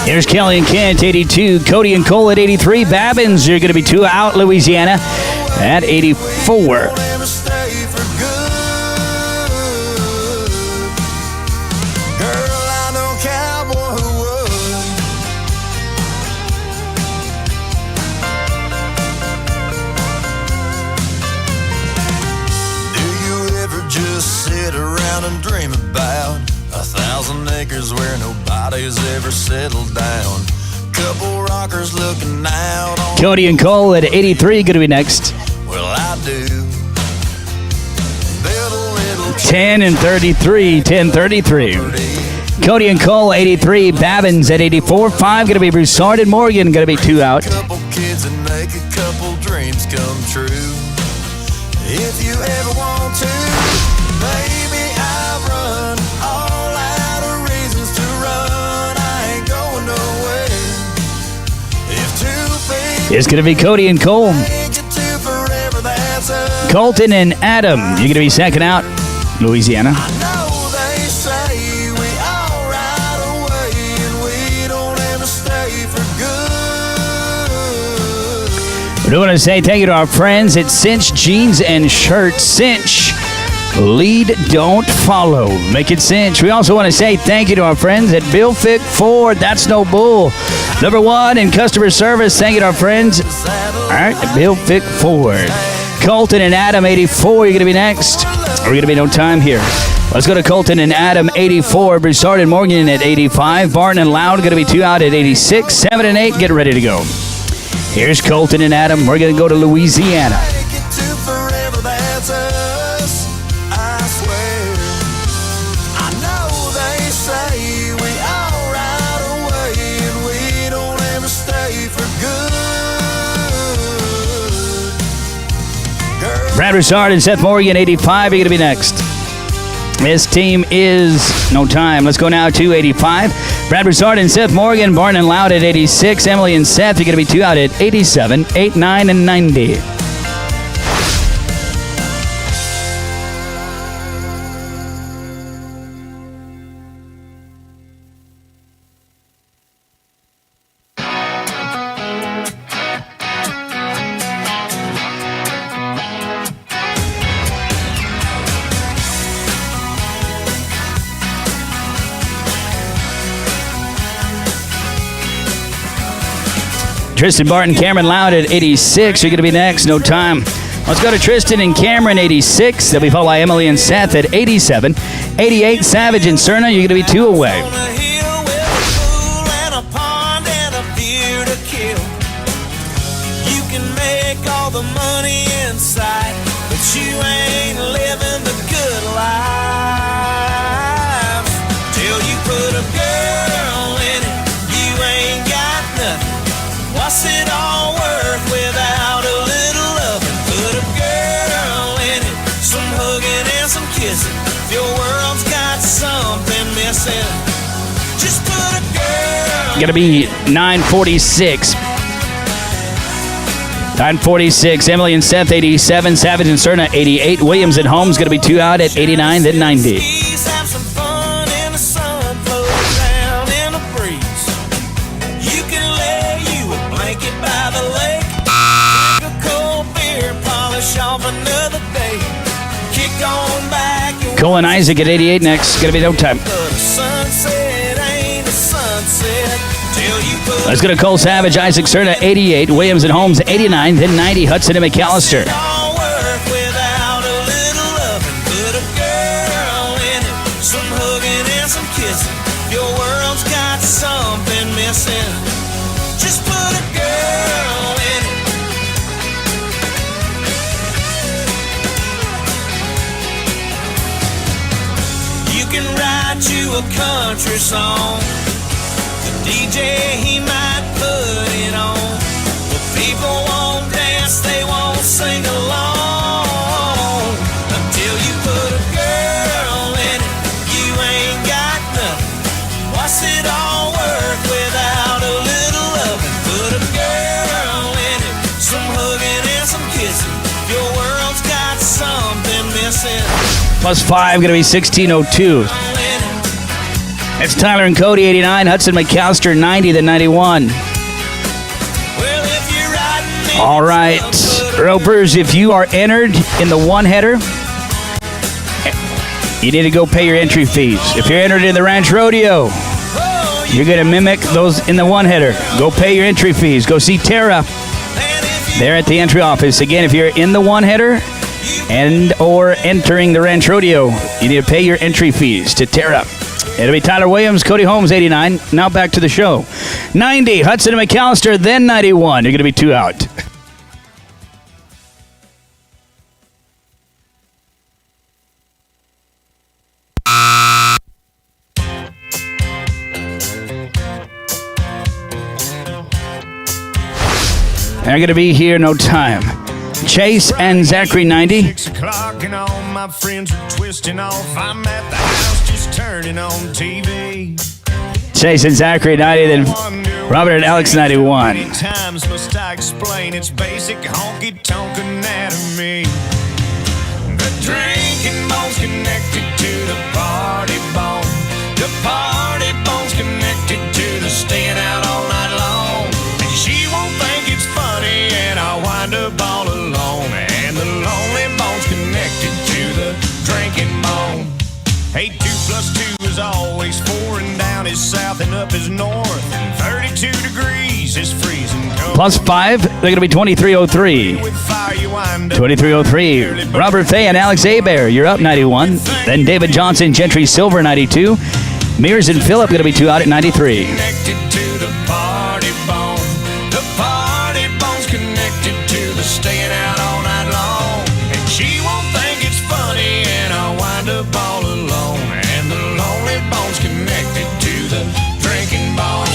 Here's Kelly and Kent, 82. Cody and Cole at 83. Babbins, you're going to be 2 out. Louisiana at 84. Never stay for good. Girl, I know a cowboy who would. Do you ever just sit around and dream about 1,000 acres where nobody's ever settled down? Couple rockers looking out on. Cody and Cole at 83. Going to be next. Well, I do. Build a little 10 and 33. 10-33. property Cody and Cole, 83. Babbins at 84. 5 going to be Broussard and Morgan, going to be 2 out. Couple kids and make a couple dreams come true. If you ever want to, baby, I run all out of reasons to run. I ain't going nowhere. If two people It's going to be Cody and Cole. make it to forever, that's us. Colton and Adam, you're going to be second out. Louisiana. I know they say we all ride away and we don't ever stay for good. We do want to say thank you to our friends at Cinch Jeans and Shirts. Cinch. Lead, don't follow. Make it cinch. We also want to say thank you to our friends at Bill Fick Ford. That's no bull. Number 1 in customer service. Thank you to our friends. All right, Bill Fick Ford. Colton and Adam, 84. You're going to be next. We're going to be no time here. Let's go to Colton and Adam, 84. Broussard and Morgan at 85. Barton and Loud going to be 2 out at 86. 7 and 8, get ready to go. Here's Colton and Adam. We're going to go to Louisiana. Make it to forever, that's us, I swear. I know they say we all ride away and we don't ever stay for good. Girl, Brad Broussard and Seth Morgan, 85. You're going to be next. This team is no time. Let's go now to 85. Brad Broussard and Seth Morgan, Barton and Loud at 86. Emily and Seth, you're going to be 2 out at 87, 8, 9, and 90. Tristan Barton, Cameron Loud at 86. You're going to be next. No time. Let's go to Tristan and Cameron, 86. They'll be followed by Emily and Seth at 87. 88, Savage and Cerna. You're going to be 2 away. on a hill with a pool and a pond and a beer to kill. You can make all the money inside, but you ain't living the good life. Till you put a girl in it, you ain't got nothing. What's it all worth without a little loving? Put a girl in it, some hugging and some kissing. If your world's got something missing, just put a girl. Going to be 946. 946. Emily and Seth, 87. Savage and Cerna, 88. Williams and Holmes going to be 2 out at 89, then 90. Please have some fun in the sun, float down in a breeze. You can lay you a blanket by the lake, drink a cold beer, polish off another day, kick on back and Cole and Isaac at 88 next. Going to be no time. but a sunset ain't a sunset till you put Let's go to Cole Savage, Isaac Cerna, 88. Williams and Holmes, 89, then 90. Hudson and McAllister. it all worth without a little loving. Put a girl in it, some hugging and some kissing. Your world's got something missing. Just put a girl in it. You can write you a country song. The DJ, he might put it on. But people won't dance, they won't sing along. Until you put a girl in it, you ain't got nothing. What's it all worth without a little loving? Put a girl in it, some hugging and some kissing. Your world's got something missing. Plus 5, going to be 1602. In it. It's Tyler and Cody, 89. Hudson McAllister, 90, then 91. Well, if you're riding in All right, Ropers, if you are entered in the one-header, you need to go pay your entry fees. If you're entered in the Ranch Rodeo, you're going to mimic those in the one-header. Go pay your entry fees. Go see Tara there at the entry office. Again, if you're in the one-header and or entering the Ranch Rodeo, you need to pay your entry fees to Tara. It'll be Tyler Williams, Cody Holmes, 89. Now back to the show. 90, Hudson and McAllister, then 91. You're going to be 2 out. They're going to be here no time. Chase and Zachary 90. 6 o'clock and all my friends are twisting off. I'm at the house just turning on TV. Chase and Zachary 90, then Robert and Alex 91. Many times must I explain its basic honky-tonk anatomy. The drinking bone's connected to the party bone. The party bone's connected to the staying out all night long. And she won't think it's funny, and I'll wind up all alone. And the lonely bone's connected to the drinking bone. Hey, 2 plus 2 is always 4, and down is south and up is north. And 32 degrees is freezing cold. Plus 5, they're going to be 2303. With fire you wind up 2303. Robert Fay and Alex Abear, you're up 91. Then David Johnson, Gentry Silver 92. Mears and Phillip going to be 2 out at 93. connected to the party bone. The party bone's connected to the staying out all night long. And she won't think it's funny, and I'll wind up all alone. And the lonely bone's connected to the drinking bone.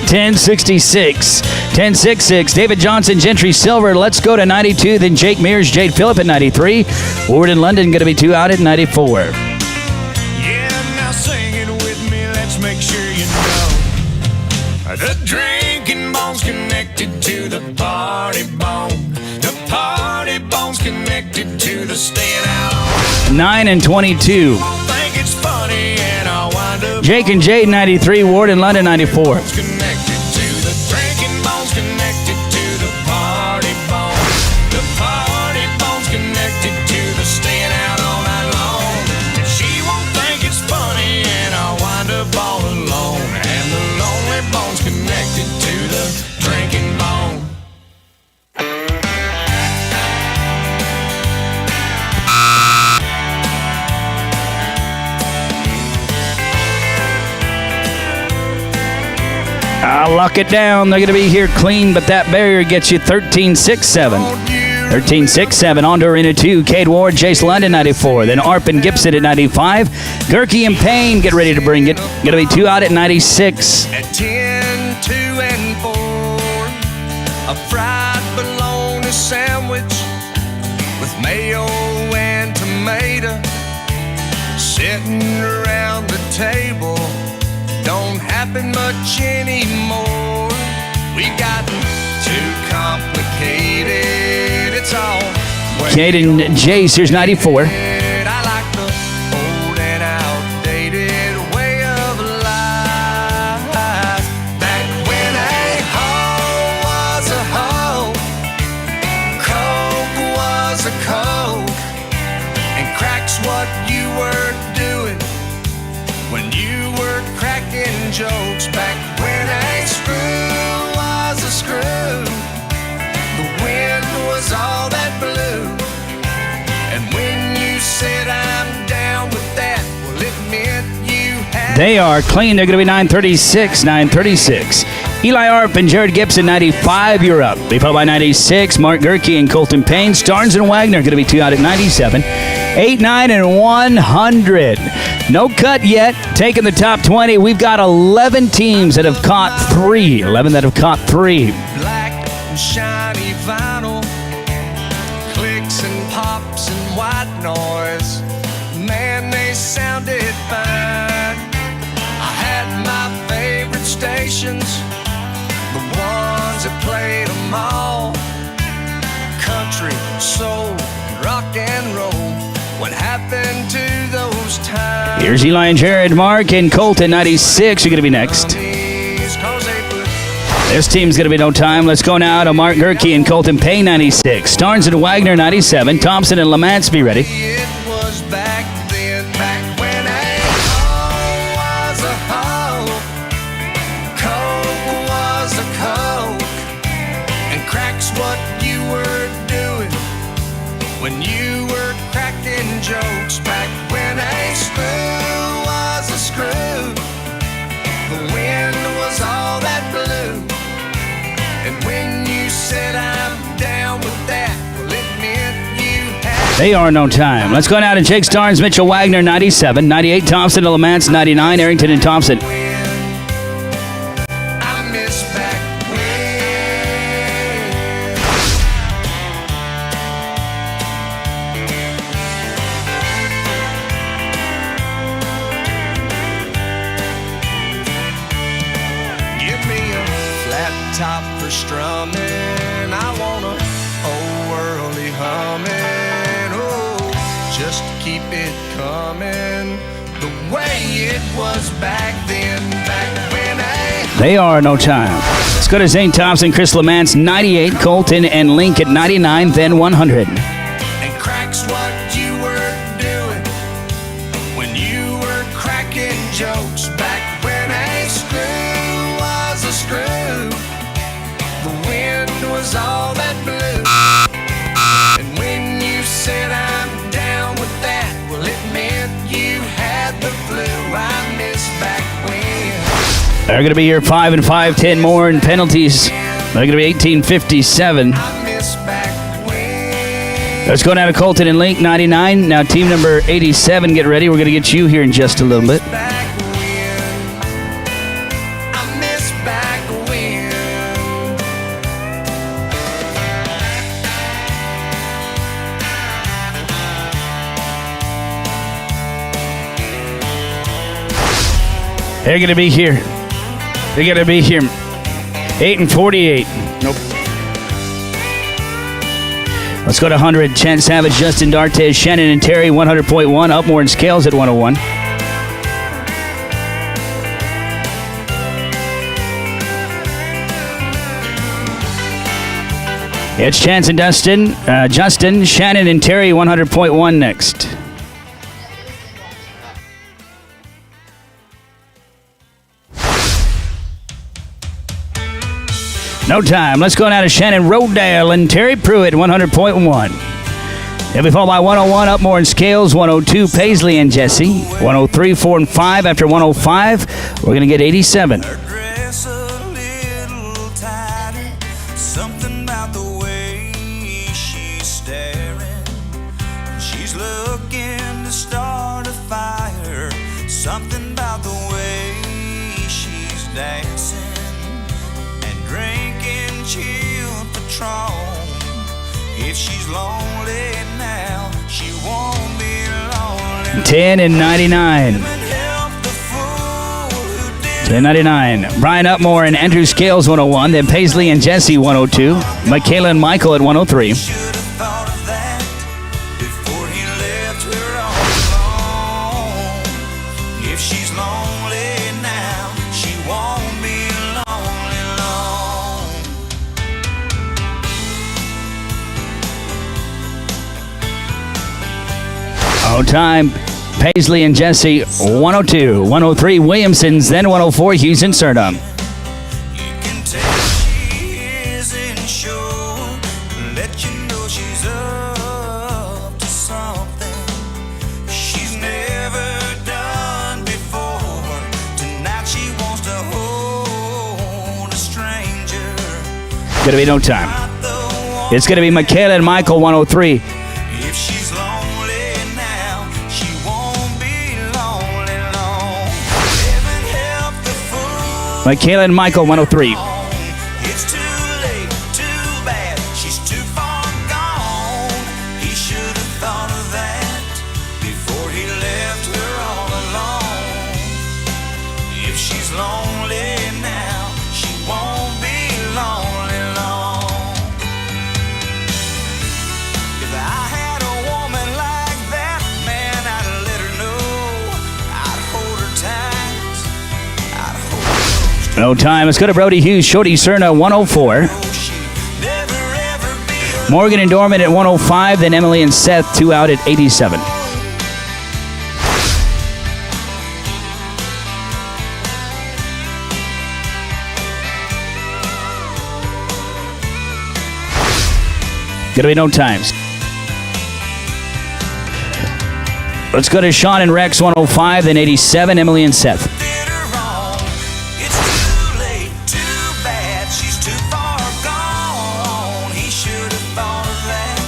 1066. 1066. David Johnson, Gentry Silver. Let's go to 92. Then Jake Mears, Jade Phillip at 93. Ward in London going to be 2 out at 94. Yeah, now sing it with me, let's make sure you know. The drinking bone's connected to the party bone. The party bone's connected to the staying out. 9 and 22. Won't think it's funny, and I'll wind up Jake and Jade 93. Ward in London 94. connected to the drinking bone's connected to the party bone. The party bone's connected to the staying out all night long. And she won't think it's funny, and I'll wind up all alone. And the lonely bone's connected to the drinking bone. I'll lock it down. They're going to be here clean, but that barrier gets you 13-6-7. 13-6-7. On to Arena 2. Cade Ward, Jace London, 94. Then Arp and Gibson at 95. Gerke and Payne get ready to bring it. Going to be 2 out at 96. At 10, 2, and 4, a fried bologna sandwich with mayo and tomato, sitting around the table. Don't happen much anymore. We got too complicated. It's all Cade and Jace, here's 94. I like the old and outdated way of life. Back when a hoe was a hoe, Coke was a Coke, and crack's what you were doing when you were cracking jokes. Back when a screw was a screw, the wind was all that blew. And when you said I'm down with that, well, it meant you had. They are clean. They're going to be 936, 936. Eli Arp and Jared Gibson, 95. You're up. Be followed by 96. Mark Gerke and Colton Payne. Starnes and Wagner going to be 2 out at 97. 8, 9, and 100. No cut yet. Taking the top 20. We've got 11 teams that have caught 3. 11 that have caught 3. Black and shiny vinyl, clicks and pops and white noise. Man, they sounded fine. I had my favorite stations, the ones that played them all. Country, soul, rock and roll. What happened to those times? Here's Eli and Jared, Mark and Colton, 96. You're going to be next. This team's going to be no time. Let's go now to Mark Gerke and Colton Payne, 96. Starnes and Wagner, 97. Thompson and Lamance, be ready. It was back then, back when a hoe was a hoe, Coke was a Coke, and crack's what you were doing when you were cracking jokes. Back when a screw was a screw, the wind was all that blew. And when you said I'm down with that, well, it meant you had. They are no time. Let's go now to Jake Starnes, Mitchell Wagner, 97. 98, Thompson and Lamance, 99. Arrington and Thompson. I miss back top for strumming. I want a whole worldly humming. Oh, just to keep it coming the way it was back then, back when They are no time. Let's go to Zane Thompson, Chris Lamance, 98, Colton and Link at 99, then 100. and cracks what you were doing when you were cracking jokes back when a screw was a screw. The wind was all that blew. And when you said I'm down with that, well, it meant you had the flu. I miss back when. They're going to be here 5 and 5, 10 more in penalties. They're going to be 1857. I miss back when. Let's go down to Colton and Link, 99. Now team number 87, get ready. We're going to get you here in just a little bit. Back when. I miss back when. They're going to be here. They're going to be here. 8 and 48. Nope. Let's go to 100. Chen Savage, Justin D'Artes, Shannon and Terry, 100.1. Upmore and Scales at 101. It's Chance and Justin, Shannon and Terry, 100.1 next. No time. Let's go down to Shannon Rodale and Terry Pruitt, 100.1. They'll be followed by 101, Upmore and Scales, 102, Paisley and Jesse, 103, 4 and 5. After 105, we're going to get 87. Her dress a little tighter. Something about the way she's staring. She's looking to start a fire. Something about the way she's dancing and drinking chilled Patron. If she's lonely now, she won't be lonely. 10 and 99. 10.99. Brian Upmore and Andrew Scales, 101. Then Paisley and Jesse, 102. Michaela and Michael at 103. Should have thought of that before he left her all alone. If she's lonely now, she won't be lonely long. Oh, time. Paisley and Jesse, 102. 103, Williamson's, then 104, Hughes and Surnham. You can tell she isn't sure. Let you know she's up to something she's never done before. Tonight she wants to hold a stranger. Gonna be no time. Not the one. It's gonna be Michaela and Michael, 103. If she's lonely now, she won't be lonely long. Heaven help the fool. Michaela and Michael, 103. It's too late, too bad, she's too far gone. He should have thought of that before he left her all alone. If she's lonely now, she won't be lonely long. If I had a woman like that, man, I'd let her know. I'd hold her tight. I'd hold her close. No time. Let's go to Brody Hughes, Shorty Cerna, 104. She'd never ever be alone. Morgan and Dorman at 105. Then Emily and Seth, 2 out at 87. Gonna be no times. Let's go to Sean and Rex, 105. Then 87, Emily and Seth. Did her wrong. It's too late, too bad, she's too far gone. He should have thought of that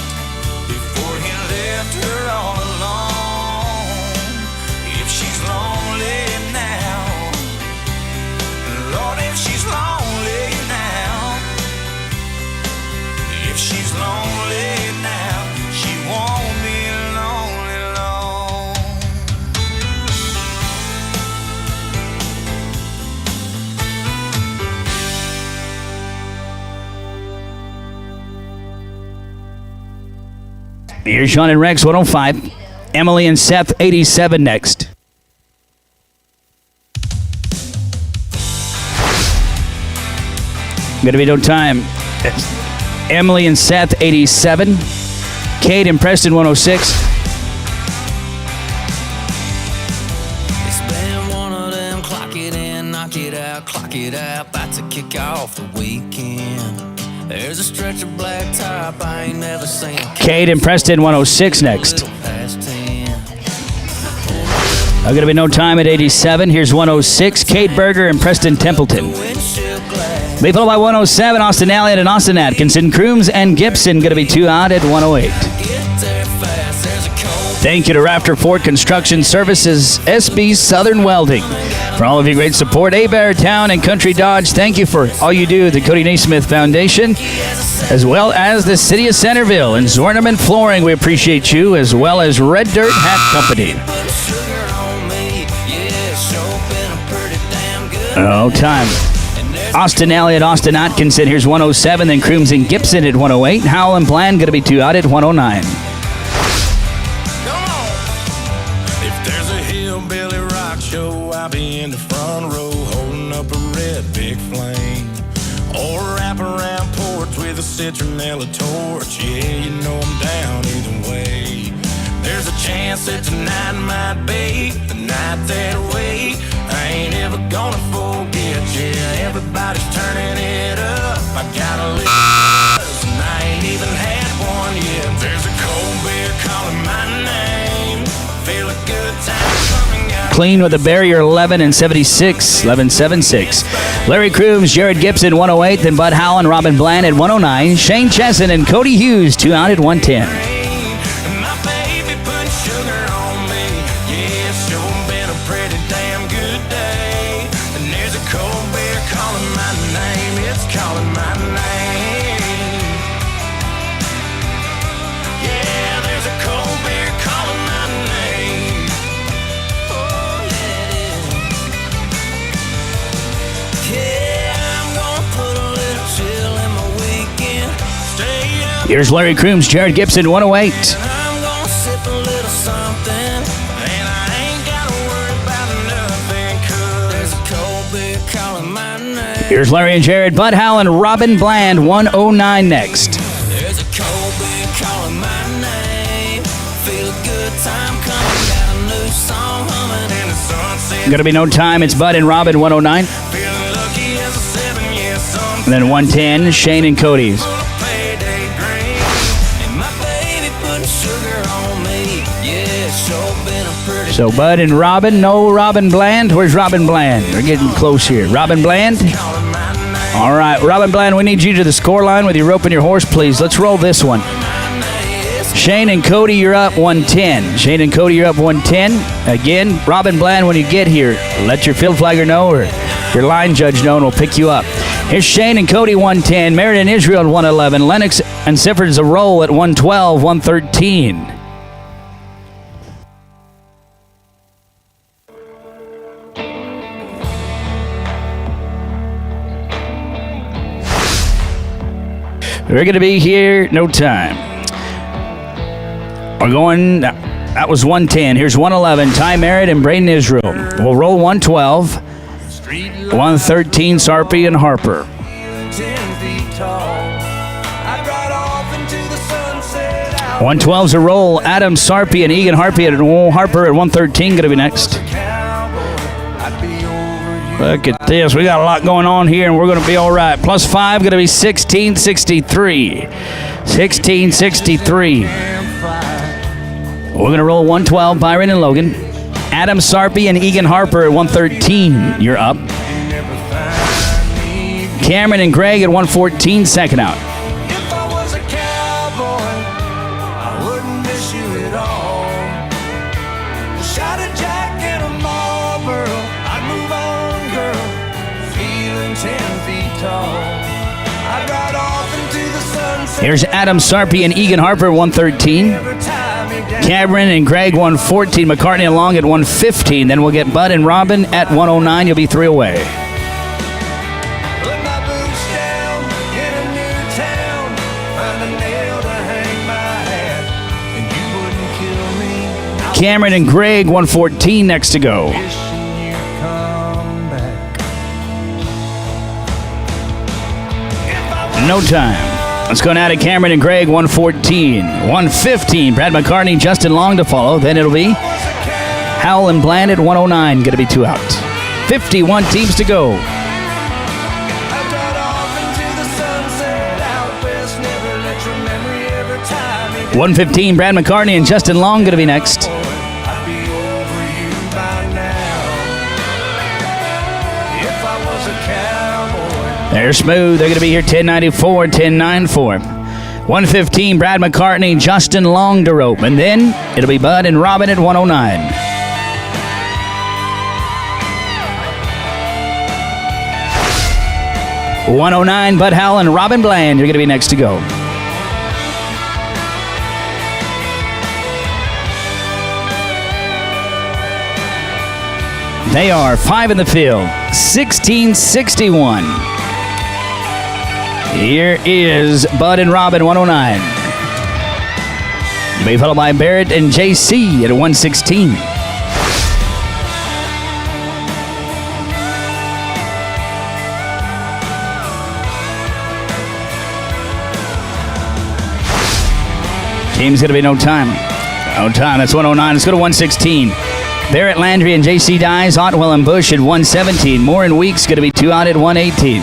before he left her all alone. If she's lonely now, Lord, if she's lonely now, if she's lonely now, she won't be lonely long. Here's Sean and Rex, 105. Emily and Seth, 87 next. Gonna be no time. Emily and Seth, 87. Kate and Preston, 106. It's been one of them clock it in, knock it out, clock it out, about to kick off the weekend. There's a stretch of black top I ain't never seen. Kate and Preston, 106 next. I'm gonna be no time at 87. Here's 106. Kate Berger and Preston Templeton. They followed by 107, Austin Elliott and Austin Atkinson. Crooms and Gibson going to be 2 out at 108. Thank you to Rafter Ford Construction Services, SB Southern Welding. For all of your great support, Abear Town and Country Dodge, thank you for all you do at the Cody NesSmith Foundation, as well as the City of Centerville and Zornament Flooring. We appreciate you, as well as Red Dirt Hat Company. Oh, time. Austin Elliott, Austin Atkinson. Here's 107. Then Crooms and Gibson at 108. Howell and Bland going to be 2 out at 109. If there's a hillbilly rock show, I'll be in the front row holding up a red big flame. Or wrap around porch with a citronella torch. Yeah, you know I'm down either way. There's a chance that tonight might be the night that way. I ain't ever gonna forget, yeah, everybody's turning it up. I gotta live, and I ain't even had one yet. There's a cold beer calling my name. Feel a good time coming out. Clean with a barrier 11 and 76, 11.76. Larry Crooms, Jared Gibson, 108. Then Bud Howell and Robin Bland at 109. Shane Chesson and Cody Hughes, 2 out at 110. My baby put sugar on me. Yeah, it's sure been a pretty damn good day. And there's a cold beer calling my name. It's calling my name. Yeah, there's a cold beer calling my name. Oh, yeah, it is. Yeah, I'm gonna put a little chill in my weekend. Stay up. Here's Larry Crooms, Jared Gibson, 108. I'm gonna sip a little something, and I ain't gotta worry about nothing, 'cause there's a cold beer calling my name. Here's Larry and Jared, Bud Howell and Robin Bland, 109 next. There's a cold beer calling my name. Feel a good time coming, got a new song humming in the sunset. Going to be no time. It's Bud and Robin, 109. Feeling lucky as a 7-year son. And then 110, Shane and Cody's. Full of payday dreams. And my baby putting sugar on me. Yeah, it's sure been a pretty So Bud and Robin, no Robin Bland. Where's Robin Bland? We're getting close here. Robin Bland? calling my name. All right, Robin Bland, we need you to the score line with your rope and your horse, please. Let's roll this one. Shane and Cody, you're up 110. Shane and Cody, you're up 110. Again, Robin Bland, when you get here, let your field flagger know or your line judge know, and we'll pick you up. Here's Shane and Cody, 110. Meriden Israel at 111. Lennox and Sifford's a roll at 112, 113. We're going to be here no time. We're going, that was 110. Here's 111. Ty Merritt and Braden Israel. We'll roll 112. 113, Sarpy and Harper. 10 feet tall. I'd ride off into the sunset. 112's a roll. Adam Sarpy and Egan Harper at 113 going to be next. I'd be over you. Look at this. We got a lot going on here, and we're going to be all right. Plus 5 going to be 1663. 1663. We're going to roll 112, Byron and Logan. Adam Sarpy and Egan Harper at 113. You're up. Cameron and Greg at 114, second out. If I was a cowboy, I wouldn't miss you at all. The shot of Jack and a Marlboro, I'd move on, girl. Feeling 10 feet tall. I'd ride off into the sunset. Here's Adam Sarpy and Egan Harper at 113. Every time you dance. Cameron and Greg 114. McCartney and Long at 115. Then we'll get Bud and Robin at 109. You'll be 3 away. Put my boots down in a new town. Find a nail to hang my hat. Cameron and Greg, 114 next to go. Wishing you come back. No time. Let's go now to Cameron and Greg, 114. 115, Brad McCartney, Justin Long to follow. Then it'll be Howell and Bland at 109. Going to be 2 out. 51 teams to go. 115, Brad McCartney and Justin Long going to be next. I'd be over you by now. If I was a cowboy. They're smooth. They're going to be here 1094, 1094. 115, Brad McCartney, Justin Long to rope. And then it'll be Bud and Robin at 109. $109, Bud Howell and Robin Bland. You're going to be next to go. They are 5 in the field. 1661. Here is Bud and Robin, 109. Be followed by Barrett and JC at 116. Team's going to be no time. No time. That's 109. Let's go to 116. Barrett, Landry, and JC Dyes, Otwell, and Bush at 117. Moore and Weeks going to be 2 out at 118.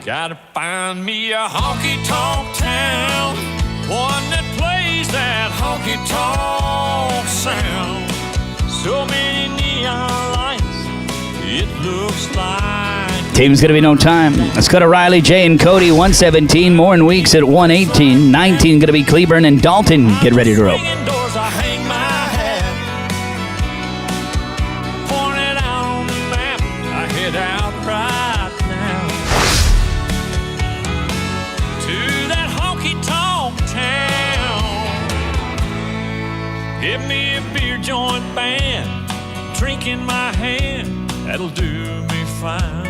Gotta find me a honky-tonk town, one that plays that honky-tonk sound. So many neon lights, it looks like. Team's going to be no time. Let's go to Riley, Jay, and Cody, 117. Moore and Weeks at 118. 19 going to be Cleburne and Dalton. Get ready to rope. Indoors, I hang my hat, point it out on the map. I head out right now to that honky-tonk town. Give me a beer joint band, drink in my hand, that'll do me fine.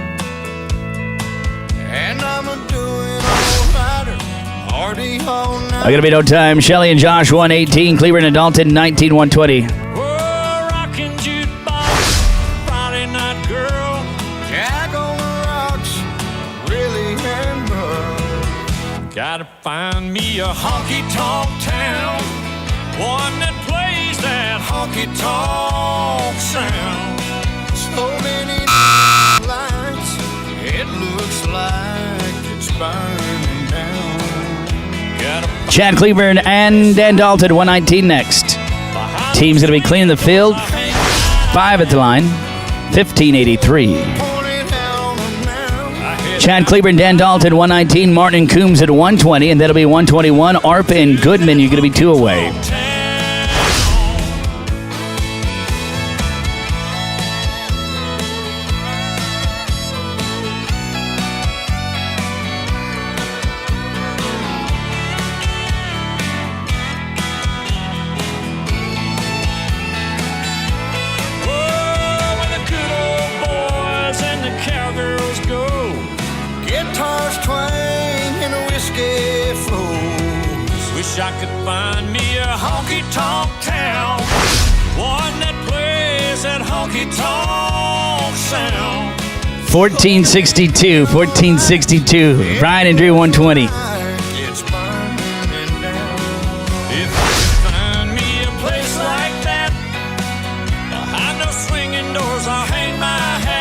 And I'm a doing all-righter, party all night. I'm going to be no time. Shelly and Josh, 118. Cleburne and Dalton, 19, 120. Whoa, rockin' jukebox, Friday night girl. Jack on the rocks, really hammer. Gotta find me a honky-tonk town, one that plays that honky-tonk sound. So many lights, it looks like it's burning down. Gotta Chad Cleburne and Dan Dalton, 119 next. Team's going to be cleaning the field. 5 at the line. 1583. Point it out now. Chad Cleburne, Dan Dalton, 119. Martin and Coombs at 120. And that'll be 121. Arp and Goodman, you're going to be 2 away. Guitars twang and whiskey flows. Wish I could find me a honky-tonk town, one that plays that honky-tonk sound. 1462. 1462. Brian and Drew, 120. It's burning down. If you could find me a place like that, behind those swinging doors, I'll hang my hat.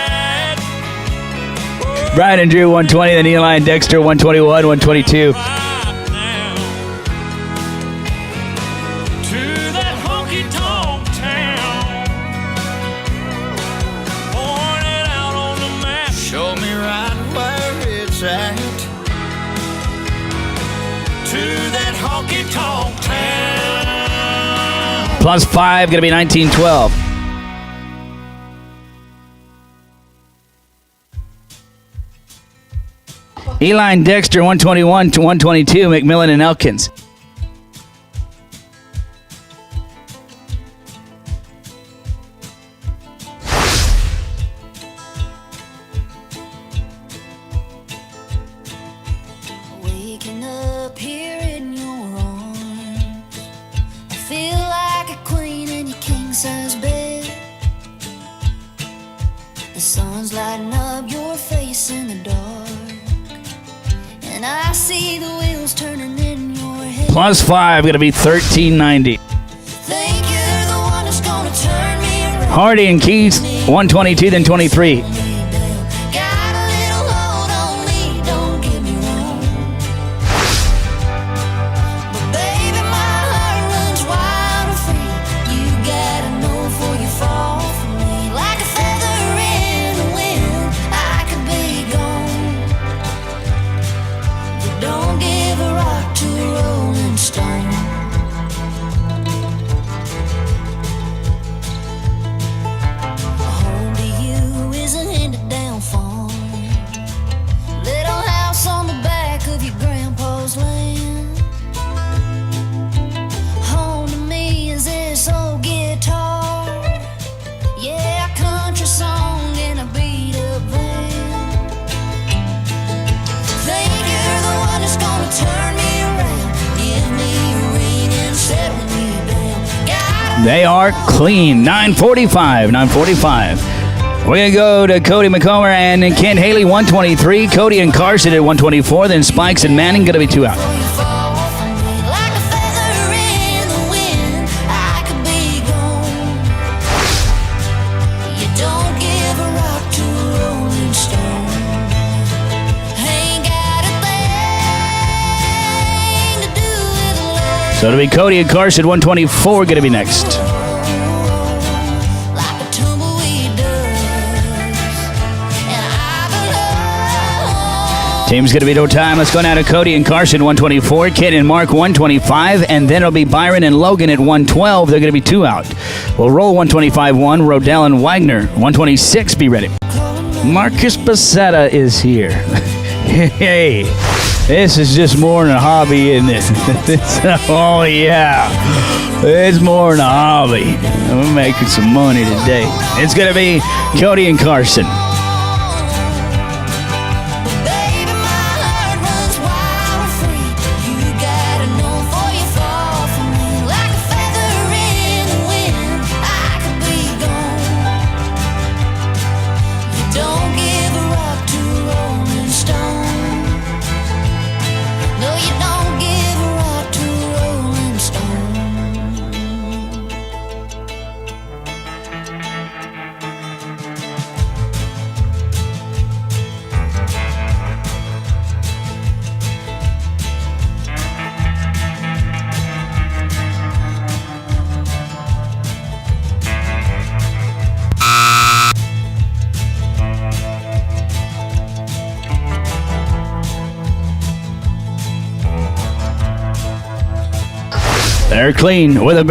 Brian and Drew, 120. Then Eli and Dexter, 121, 122. Right now, to that honky-tonk town, point it out on the map. Show me right where it's at. To that honky-tonk town. Plus 5, going to be 1912. Eli and Dexter, 121 to 122. McMillan and Elkins. feel like a queen in your king-size bed. The sun's lighting up your face in the dark, and I see the wheels turning in your head. Plus 5, going to be $13.90. Think you're the one that's gonna turn me around. Hardy and Keys, 122, then 23. Got a little hold on me, don't get me wrong. But baby, my heart runs wild and free. You gotta know before you fall for me. Like a feather in the wind, I could be gone. But don't give a rock to a rolling stone. Home to you is a handed down farm. Little house on the back of your grandpa's land. Home to me is this old guitar. Yeah, a country song in a beat up van. Think you're the one that's gonna turn me around. Give me a ring and settle me down. Gotta They are clean. 945. 945. We're going to go to Cody McComber and Kent Haley, 123. Cody and Carson at 124. Then Spikes and Manning going to be 2 out. before you fall for me. Like a feather in the wind, I could be gone. You don't give a rock to a rolling stone. Ain't got a thing to do with love. So it'll be Cody and Carson, 124, going to be next. Like a tumbleweed does. And I belong. Team's going to be no time. Let's go now to Cody and Carson, 124. Kent and Mark, 125. And then it'll be Byron and Logan at 112. They're going to be 2 out. We'll roll 125-1. Rodell and Wagner, 126. Be ready. Marcus Becerra is here. Hey, this is just more than a hobby, isn't it? Oh, yeah. It's more than a hobby. We're making some money today. It's going to be Cody and Carson. Baby, my heart runs wild and free. You gotta know before you fall for me. Like a feather in the wind, I could be gone. You don't give a rock to a rolling stone. No, you don't give a rock to a rolling stone. They're clean with a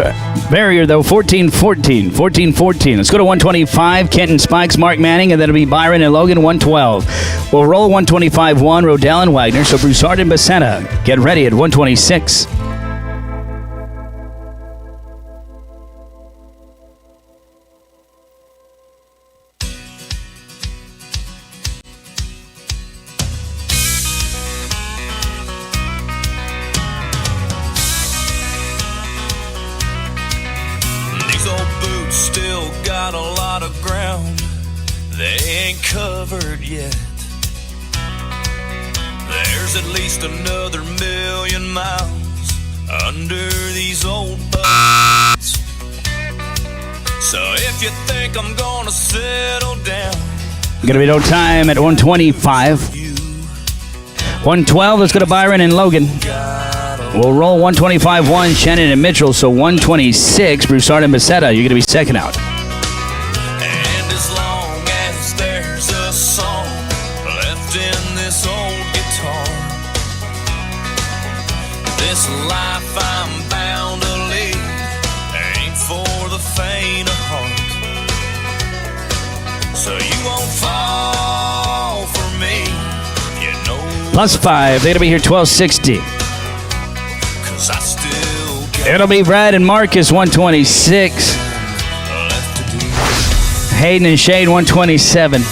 barrier, though. 14-14. 14-14. Let's go to 125. Kent and Spikes, Mark Manning, and then it'll be Byron and Logan, 112. We'll roll 125-1, Rodell and Wagner. So Broussard and Becerra, get ready at 126. These old boots still got a lot of ground they ain't covered yet. There's at least another 1,000,000 miles under these old boots. So if you think I'm gonna settle down, Gonna be no time at 125. 112, let's go to Byron and Logan. We'll roll 125-1, Shannon and Mitchell. So 126, Broussard and Becerra. You're gonna be second out. and as long as there's a song left in this old guitar, this life I'm bound to lead ain't for the faint of heart. So you won't fall for me, you know, Plus 5, they're gonna be here 1260. 'cause I still got It'll be Brad and Marcus, 126. left to do. Hayden and Shane, 127.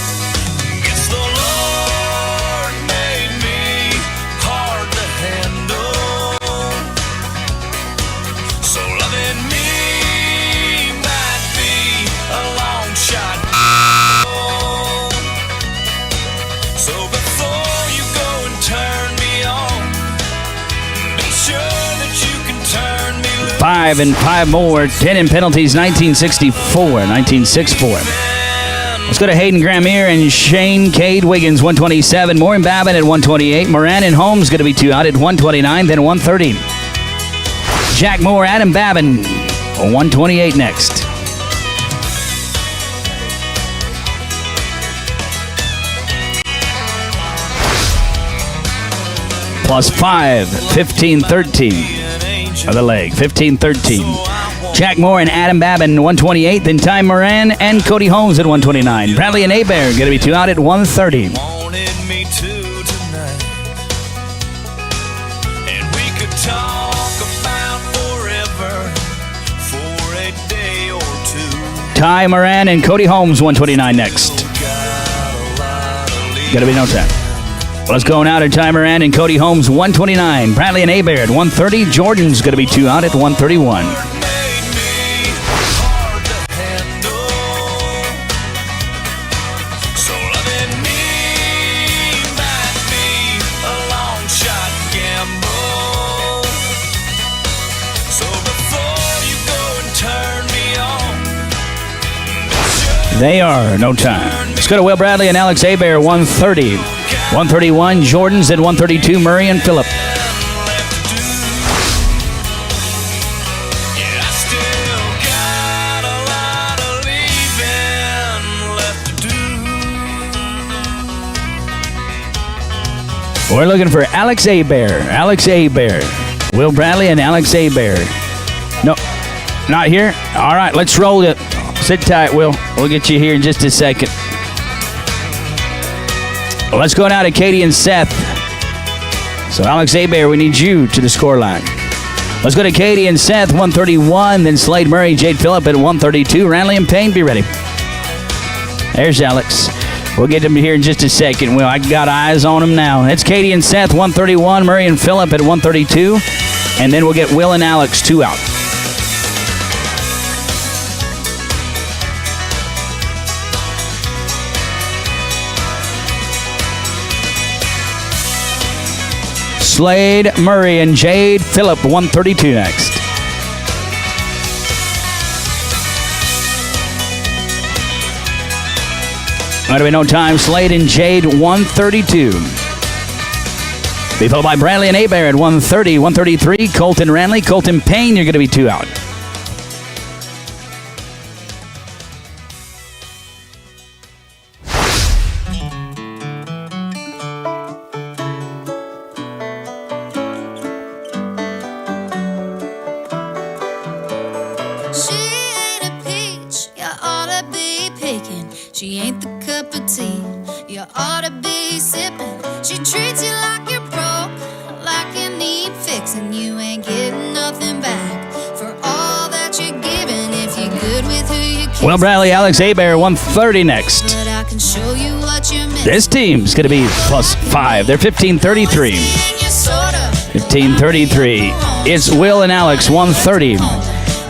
Guess the Lord made me hard to handle, so loving 5 and 5 more. 10 in penalties, 1964. Let's go to Hayden Gramere and Shane Cade Wiggins, 127. Morin Babin at 128. Moran and Holmes going to be 2 out at 129, then 130. Jack Moore, Adam Babin, 128 next. Plus 5, 15-13 of the leg, 15-13. Jack Moore and Adam Babin, 128. Then Ty Moran and Cody Holmes at 129. Bradley and Abear going to be 2 out at 130. Wanted me to tonight, and we could talk about forever for a day or two. Ty Moran and Cody Holmes, 129 next. Going to be no time. Let's go now to Ty Moran and Cody Holmes, 129. Bradley and Abear at 130. Jordan's going to be 2 out at 131. They are no time. Let's go to Will Bradley and Alex Abear, 130. 131, Jordan's at 132, Murray and Phillip. We're looking for Alex Abear. Alex Abear. Will Bradley and Alex Abear. No, not here? All right, let's roll it. Sit tight, Will. We'll get you here in just a second. Let's go now to Katie and Seth. So, Alex Abear, we need you to the score line. Let's go to Katie and Seth, 131. Then Slade Murray, Jade Phillip at 132. Ranley and Payne, be ready. There's Alex. We'll get him here in just a second, Will. I got eyes on him now. That's Katie and Seth, 131. Murray and Phillip at 132. And then we'll get Will and Alex 2 out. Slade Murray and Jade Phillip, 132 next. Might have been no time. Slade and Jade, 132. Be followed by Bradley and Abear at 130. 133, Colton Ranley. Colton Payne, you're going to be 2 out. She ain't the cup of tea you ought to be sipping. She treats you like you're broke, like you need fixing. You ain't getting nothing back for all that you're giving. If you're good with who you kiss. Will Bradley, Alex Abear, 130 next. But I can show you what you're missing. This team's going to be plus 5. They're 15-33. 15-33. It's Will and Alex, 130.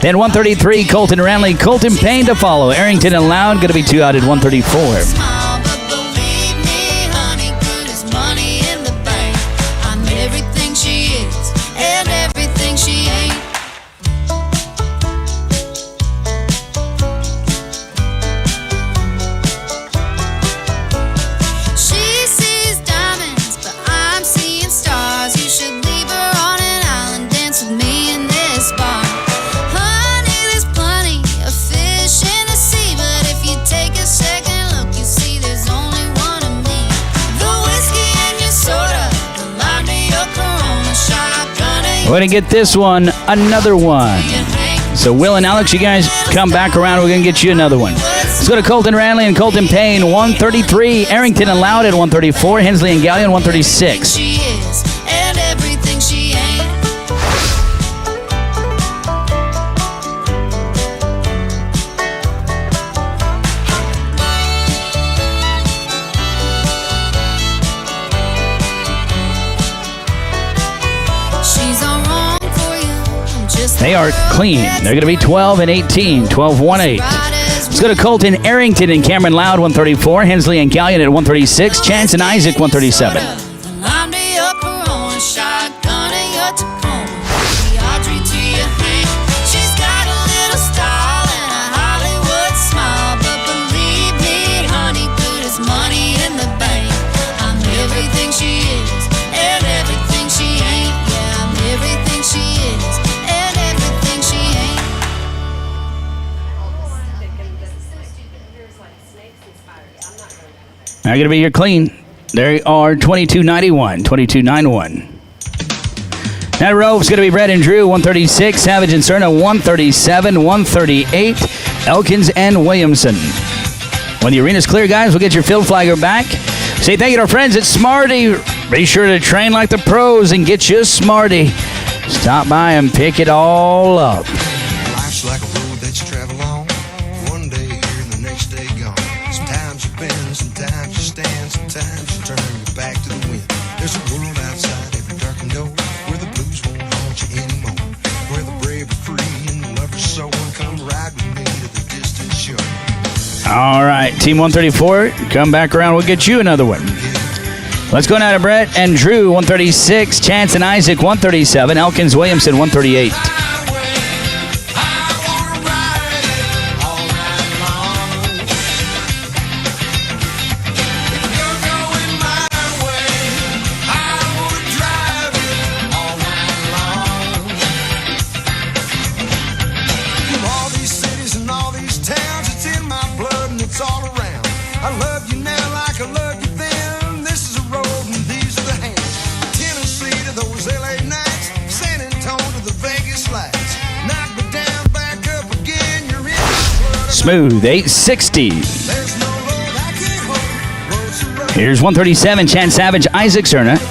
Then 133, Colton Ranley, Colton Payne to follow. Arrington and Loud going to be 2 out at 134. Smile, but believe me, honey, good as money in the bank. I'm everything she is and everything she ain't. She sees diamonds, but I'm seeing stars. You should leave her on an island, dance with me in this bar. We're going to get this one, another one. So Will and Alex, you guys come back around. We're going to get you another one. Let's go to Colton Ranley and Colton Payne, 133. Arrington and Loud at 134. Hensley and Gallion, 136. She is and everything she ain't. They are clean. They're going to be 12 and 18, 12-1-8. Let's go to Colton Arrington and Cameron Loud, 134. Hensley and Gallion at 136. Chance and Isaac, 137. Now going to be your clean. They are $22.91, $22.91. That rope's going to be Brett and Drew, 136. Savage and Cerna, 137, 138. Elkins and Williamson. When the arena's clear, guys, we'll get your field flagger back. Say thank you to our friends at Smarty. Be sure to train like the pros and get you a Smarty. Stop by and pick it all up. Life's like a road that you travel on. One day here and the next day gone. Sometimes you bend, sometimes you stand, sometimes you turn your back to the wind. There's a world outside every darkened door where the blues won't haunt you anymore. Where the brave are free and the lovers so come ride with me to the distant shore. All right, Team 134, come back around. We'll get you another one. Let's go now to Brett and Drew, 136. Chance and Isaac, 137. Elkins, Williamson, 138. All these cities and all these towns, it's in my blood and it's all around. I love you now like I loved you then. This is a road and these are the hands. Tennessee to those LA nights, San Antonio to the Vegas lights. Knock me down, back up again, you're in my blood. Smooth, 860. There's no road I can't hold. Roads are rough. Here's 137, Chance Savage, Isaac Cerna.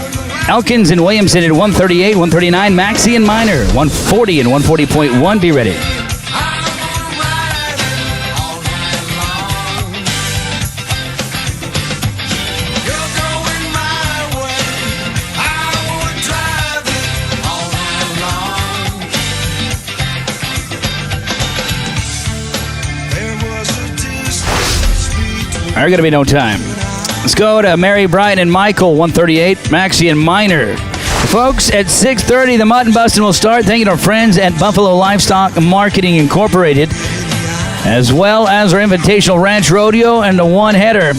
Elkins and Williamson at 138, 139. Maxie and Minor, 140 and 140.1. Be ready. There's going to be no time. Let's go to Mary, Brian, and Michael, 138. Maxie and Minor. Folks, at 6:30, the Mutton Bustin' will start. Thank you to our friends at Buffalo Livestock Marketing Incorporated, as well as our Invitational Ranch Rodeo and the one-header.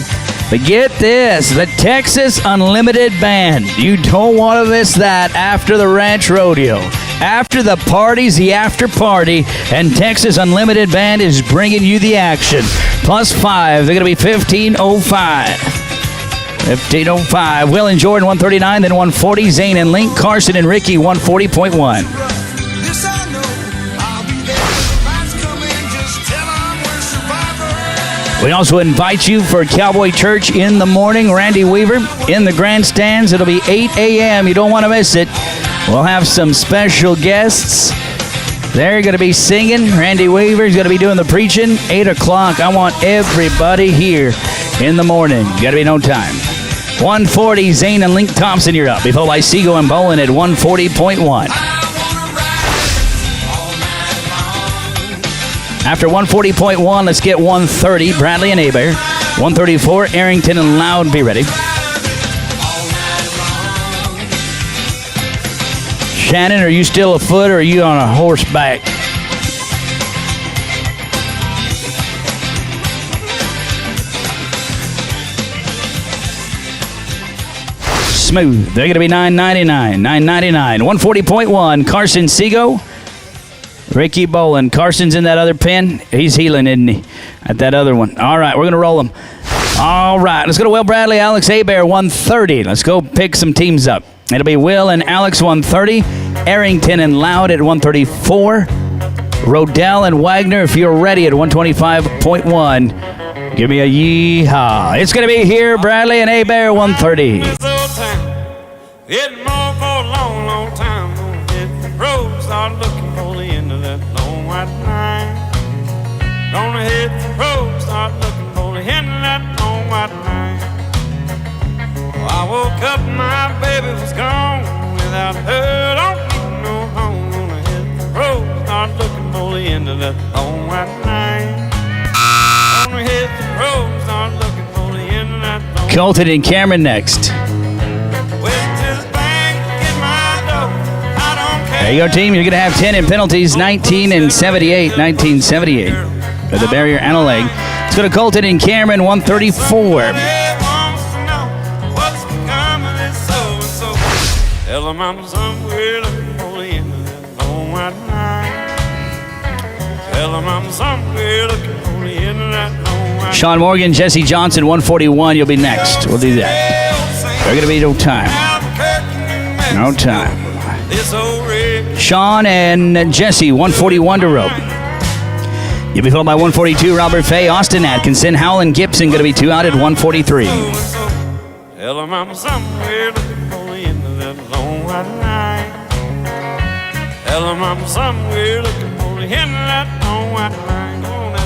But get this, the Texas Unlimited Band. You don't want to miss that after the Ranch Rodeo. After the party's the after party, and Texas Unlimited Band is bringing you the action. +5, they're going to be 1505. 1505. Will and Jordan, 139, then 140. Zane and Link, Carson and Ricky, 140.1. This I know, I'll be there when the lights come in. Just tell 'em we're survivors. We also invite you for Cowboy Church in the morning. Randy Weaver in the grandstands. It'll be 8 a.m. You don't want to miss it. We'll have some special guests. They're going to be singing. Randy Weaver's going to be doing the preaching. 8 o'clock. I want everybody here in the morning. Got to be no time. 140, Zane and Link Thompson, you're up. Before by Seago and Bolin at 140.1. After 140.1, let's get 130, Bradley and Abear. 134, Arrington and Loud, be ready. Shannon, are you still afoot or are you on a horseback? Smooth. They're going to be $9.99. $9.99. 140.1. Carson Seago. Ricky Bolin. Carson's in that other pen. He's healing, isn't he? At that other one. All right, we're going to roll them. All right, let's go to Will Bradley, Alex Abear, 130. Let's go pick some teams up. It'll be Will and Alex, 130. Arrington and Loud at 134. Rodell and Wagner, if you're ready, at 125.1. Give me a yeehaw. It's going to be here, Bradley and Abear, 130. Getting more for a long, long time. Gonna hit the road, start looking for the end of that long white line. Gonna hit the road, start looking for the end of that long white line. Well, I woke up, my baby was gone. Without her, don't need no home. Gonna hit the road, start looking for the end of that long white line. Gonna hit the road, start looking for the end of that long. Colton and Cameron next. There you go, team. You're going to have 10 in penalties, 19 and 78. 1978 for the barrier and a leg. Let's go to Colton and Cameron, 134. Tell them I'm somewhere looking for the end of that long white line. Tell them I'm somewhere looking for the end of that long white line. Sean Morgan, Jesse Johnson, 141. You'll be next. We'll do that. There's going to be no time. No time. Sean and Jesse, 141 to rope. You'll be followed by 142, Robert Fay, Austin Atkinson, Howland Gibson going to be 2 out at 143. Tell her mama somewhere looking for the end of that long white line. Tell her mama somewhere looking for the end of that long white line. Go on now.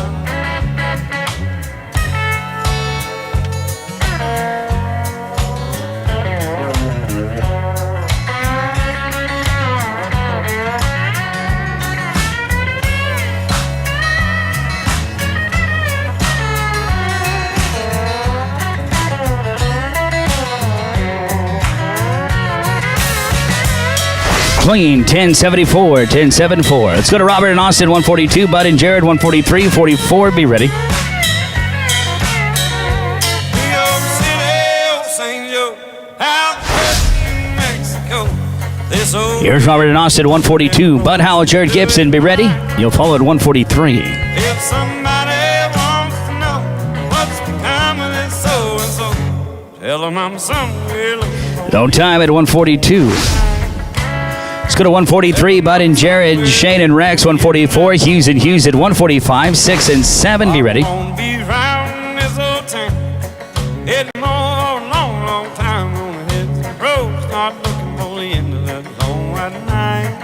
Clean, 1074, 1074. Let's go to Robert and Austin, 142. Bud and Jared, 143, 44. Be ready. Here's Robert and Austin, 142. Bud Howell, Jared Gibson. Be ready. You'll follow at 143. If somebody wants to know what's become of this so-and-so, tell them I'm somewhere looking. No time at 142. Let's go to 143. Bud and Jared, Shane and Rex, 144. Hughes and Hughes at 145. 6 and 7. Be ready. Won't be round this old town. It's more a long, long time on the heads of the road. Start looking for the end of that long white night.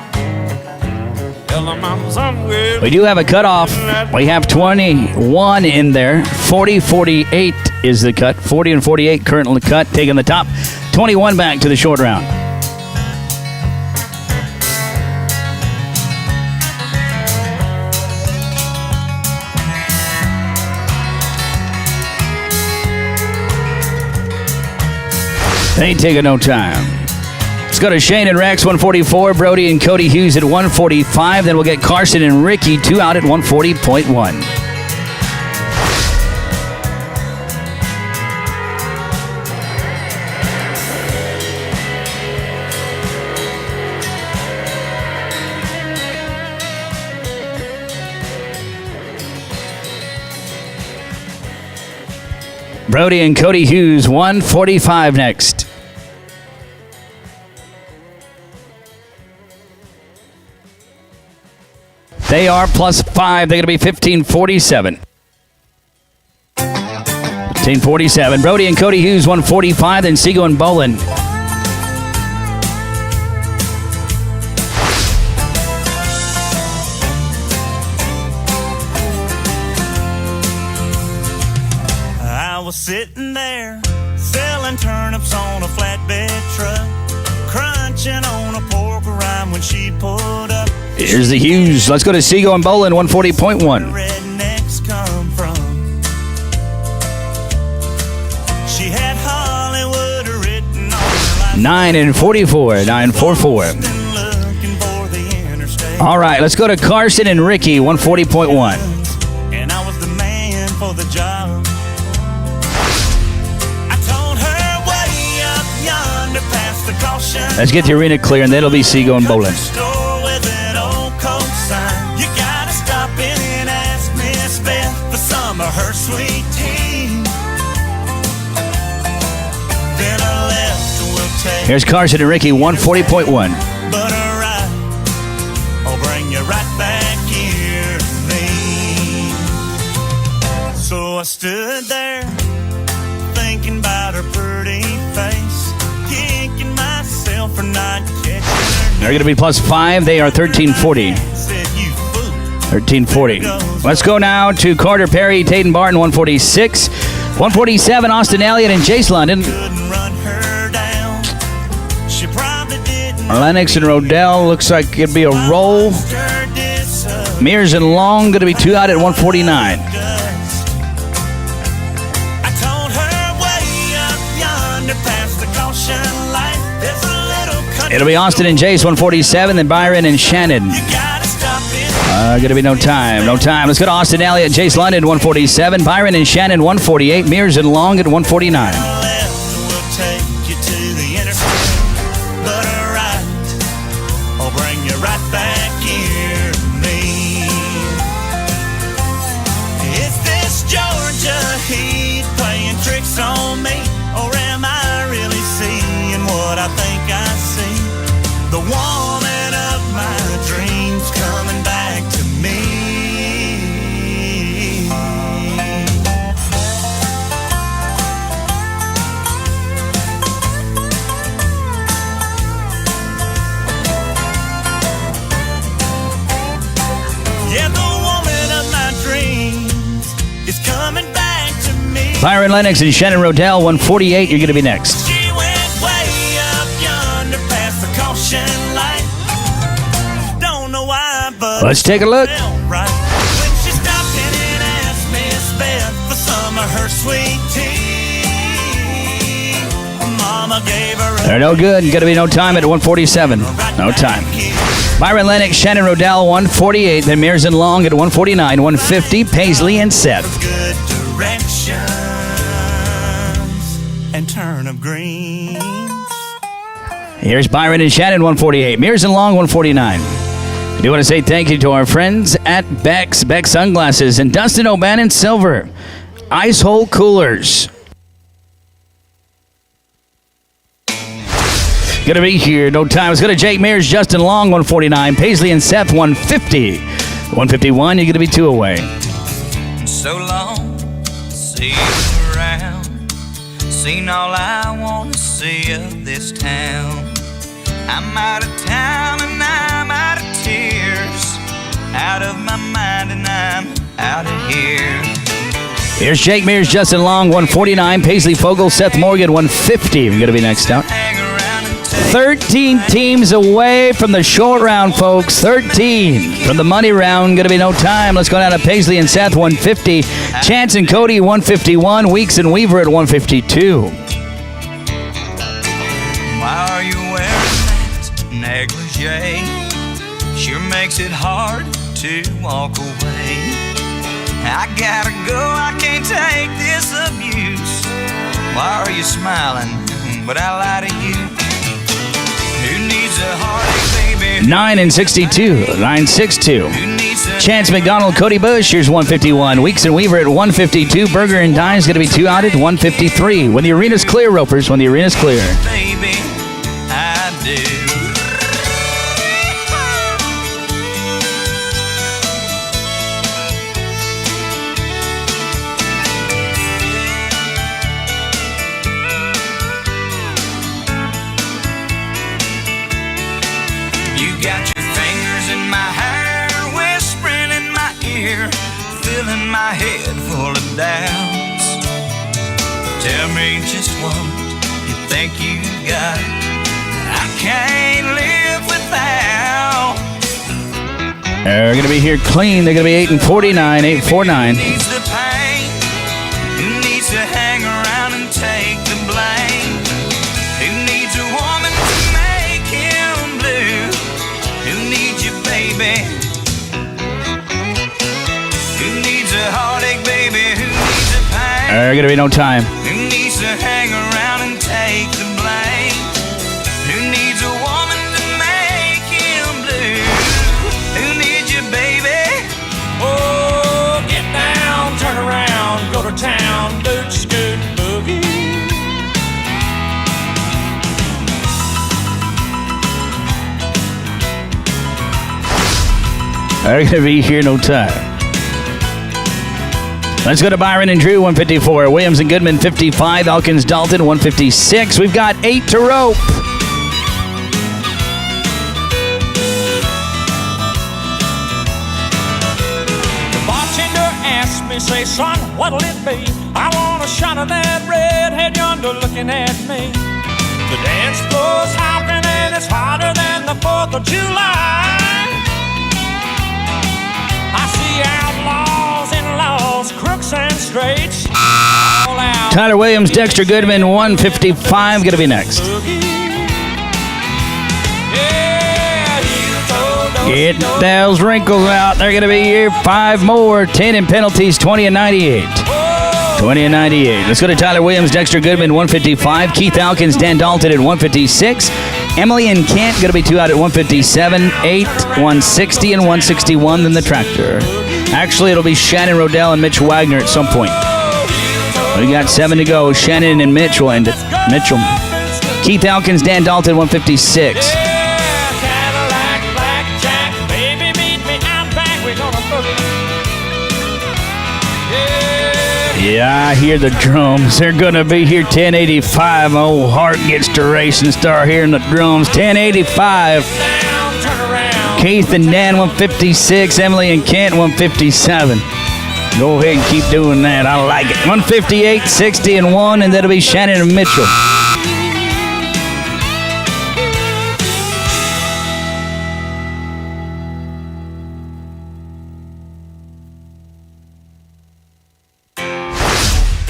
Tell them I'm somewhere. We do have a cutoff. We have 21 in there. 40, 48 is the cut. 40 and 48 currently cut. Taking the top. 21 back to the short round. They ain't taking no time. Let's go to Shane and Rex, 144. Brody and Cody Hughes at 145. Then we'll get Carson and Ricky, 2 out at 140.1. Brody and Cody Hughes, 145 next. They are plus 5. They're going to be 1547. 1547. Brody and Cody Hughes, 145. Then Seago and Bolin. I was sitting there selling turnips on a flatbed truck, crunching on a pork rind when she pulled up. Here's the Hughes. Let's go to Seago and Bolin, 140.1. Rednecks come from. She had Hollywood written on her life. 9 and 44. 944. Looking for the interstate. All right, let's go to Carson and Ricky, 140.1. And I was the man for the job. I told her way up yonder past the caution. Let's get the arena clear, and then it'll be Seago and Bolin. Store with an old coat sign. You gotta stop in and ask Miss Beth for some of her sweet tea. Then I left, we'll take Here's Carson and Ricky, 140.1. but alright, I'll bring you right back here to me. So I stood there thinking about her pretty face, kicking myself for not catching her. They're going to be plus 5. They are 1340. Said, you fool. 1340. Let's go now to Carter Perry, Tatum Barton, 146. 147, Austin Elliott and Jace London. Couldn't run her down. She probably didn't. Lennox and Rodell, looks like it'd be a roll. Stirred this up. Mears and Long going to be 2 out at 149. I told her way up yonder past the caution light. There's a little country. It'll be Austin and Jace, 147, then Byron and Shannon. You gotta stop it. Going to be no time. No time. Let's go to Austin Elliott, Jace London, 147. Byron and Shannon, 148. Mears and Long at 149. Left, we'll take you to the interstate. But alright, I'll bring you right back here to me. It's this Georgia Yeah, the woman of my dreams is coming back to me. Byron Lennox and Shannon Rodell, 148. You're going to be next. She went way up yonder past the caution light. Don't know why, but Let's take a look. it felt right. When she stopped in and asked NesSmith for some of her sweet tea, Mama gave her They're no good. Going to be no time at 147. No time. Byron Lennox, Shannon Rodell, 148. Then Mears and Long at 149. 150, Paisley and Seth. good directions and turnip greens. Here's Byron and Shannon, 148. Mears and Long, 149. I do want to say thank you to our friends at Beck's Sunglasses and Dustin O'Bannon Silver. Ice Hole Coolers. Gonna be here, no time. Let's go to Jake Mears, Justin Long, 149. Paisley and Seth, 150. 151, you're gonna be 2 away. So long, see you around. Seen all I want to see of this town. I'm out of town and I'm out of tears. Out of my mind and I'm out of here. Here's Jake Mears, Justin Long, 149. Paisley Fogel, Seth Morgan, 150. You're gonna be next out. Hang around and take 13 teams away from the short round, folks. 13 from the money round. Gonna be no time. Let's go down to Paisley and Seth, 150. Chance and Cody, 151. Weeks and Weaver at 152. Why are you wearing that negligee? Sure makes it hard to walk away. I gotta go, I can't take this abuse. Why are you smiling? But I lie to you. Who needs a heartache, baby? 9 and 62. 962. Who needs a Chance McDonald, Cody Bush, here's 151. Weeks and Weaver at 152. Burger and Dime's going to be 2 out at 153. When the arena's clear, Ropers, when the arena's clear. baby? I do. You got your fingers in my hair, whispering in my ear, filling my head full of doubts. Tell me just what you think you got. I can't live without. They're going to be here clean. They're going to be 8 and 49, 849. Who needs the pain? Who needs to hang around and take the blame? Who needs a woman to make him blue? Who needs you, baby? Who needs a heartache, baby? Who needs a pain? They're going to be no time. Who needs to hang around and take the blame? Who needs a woman to make him blue? Who needs you, baby? Oh, get down, turn around, go to town, boot, scoot, boogie. They're going to be here no time. Let's go to Byron and Drew, 154. Williams and Goodman, 55. Elkins Dalton, 156. We've got 8 to rope. The bartender asked me, say, son, what'll it be? I want a shot of that redhead yonder looking at me. The dance floor's hopping and it's hotter than the 4th of July. I see outlaws and laws, crooks and straights. All out. Tyler Williams, Dexter Goodman, 155. Going to be next. Yeah, you throw those Get those wrinkles out. They're going to be here 5 more. 10 in penalties, 20 and 98. 20 and 98. Let's go to Tyler Williams, Dexter Goodman, 155. Keith Alkins, Dan Dalton at 156. Emily and Kent going to be 2 out at 157. 8, 160, and 161. Then the tractor. Actually, it'll be Shannon Rodell and Mitch Wagner at some point. We got 7 to go. Shannon and Mitch will end it. Mitchell. Keith Alkins, Dan Dalton, 156. Cadillac, blackjack, baby, meet me out back. We're gonna boogie. Yeah, I hear the drums. They're going to be here 1085. My old heart gets to race and start hearing the drums. 1085. Down, turn around, Keith and Dan 156, Emily and Kent 157. Go ahead and keep doing that. I like it. 158, 60, and 1, and that'll be Shannon and Mitchell.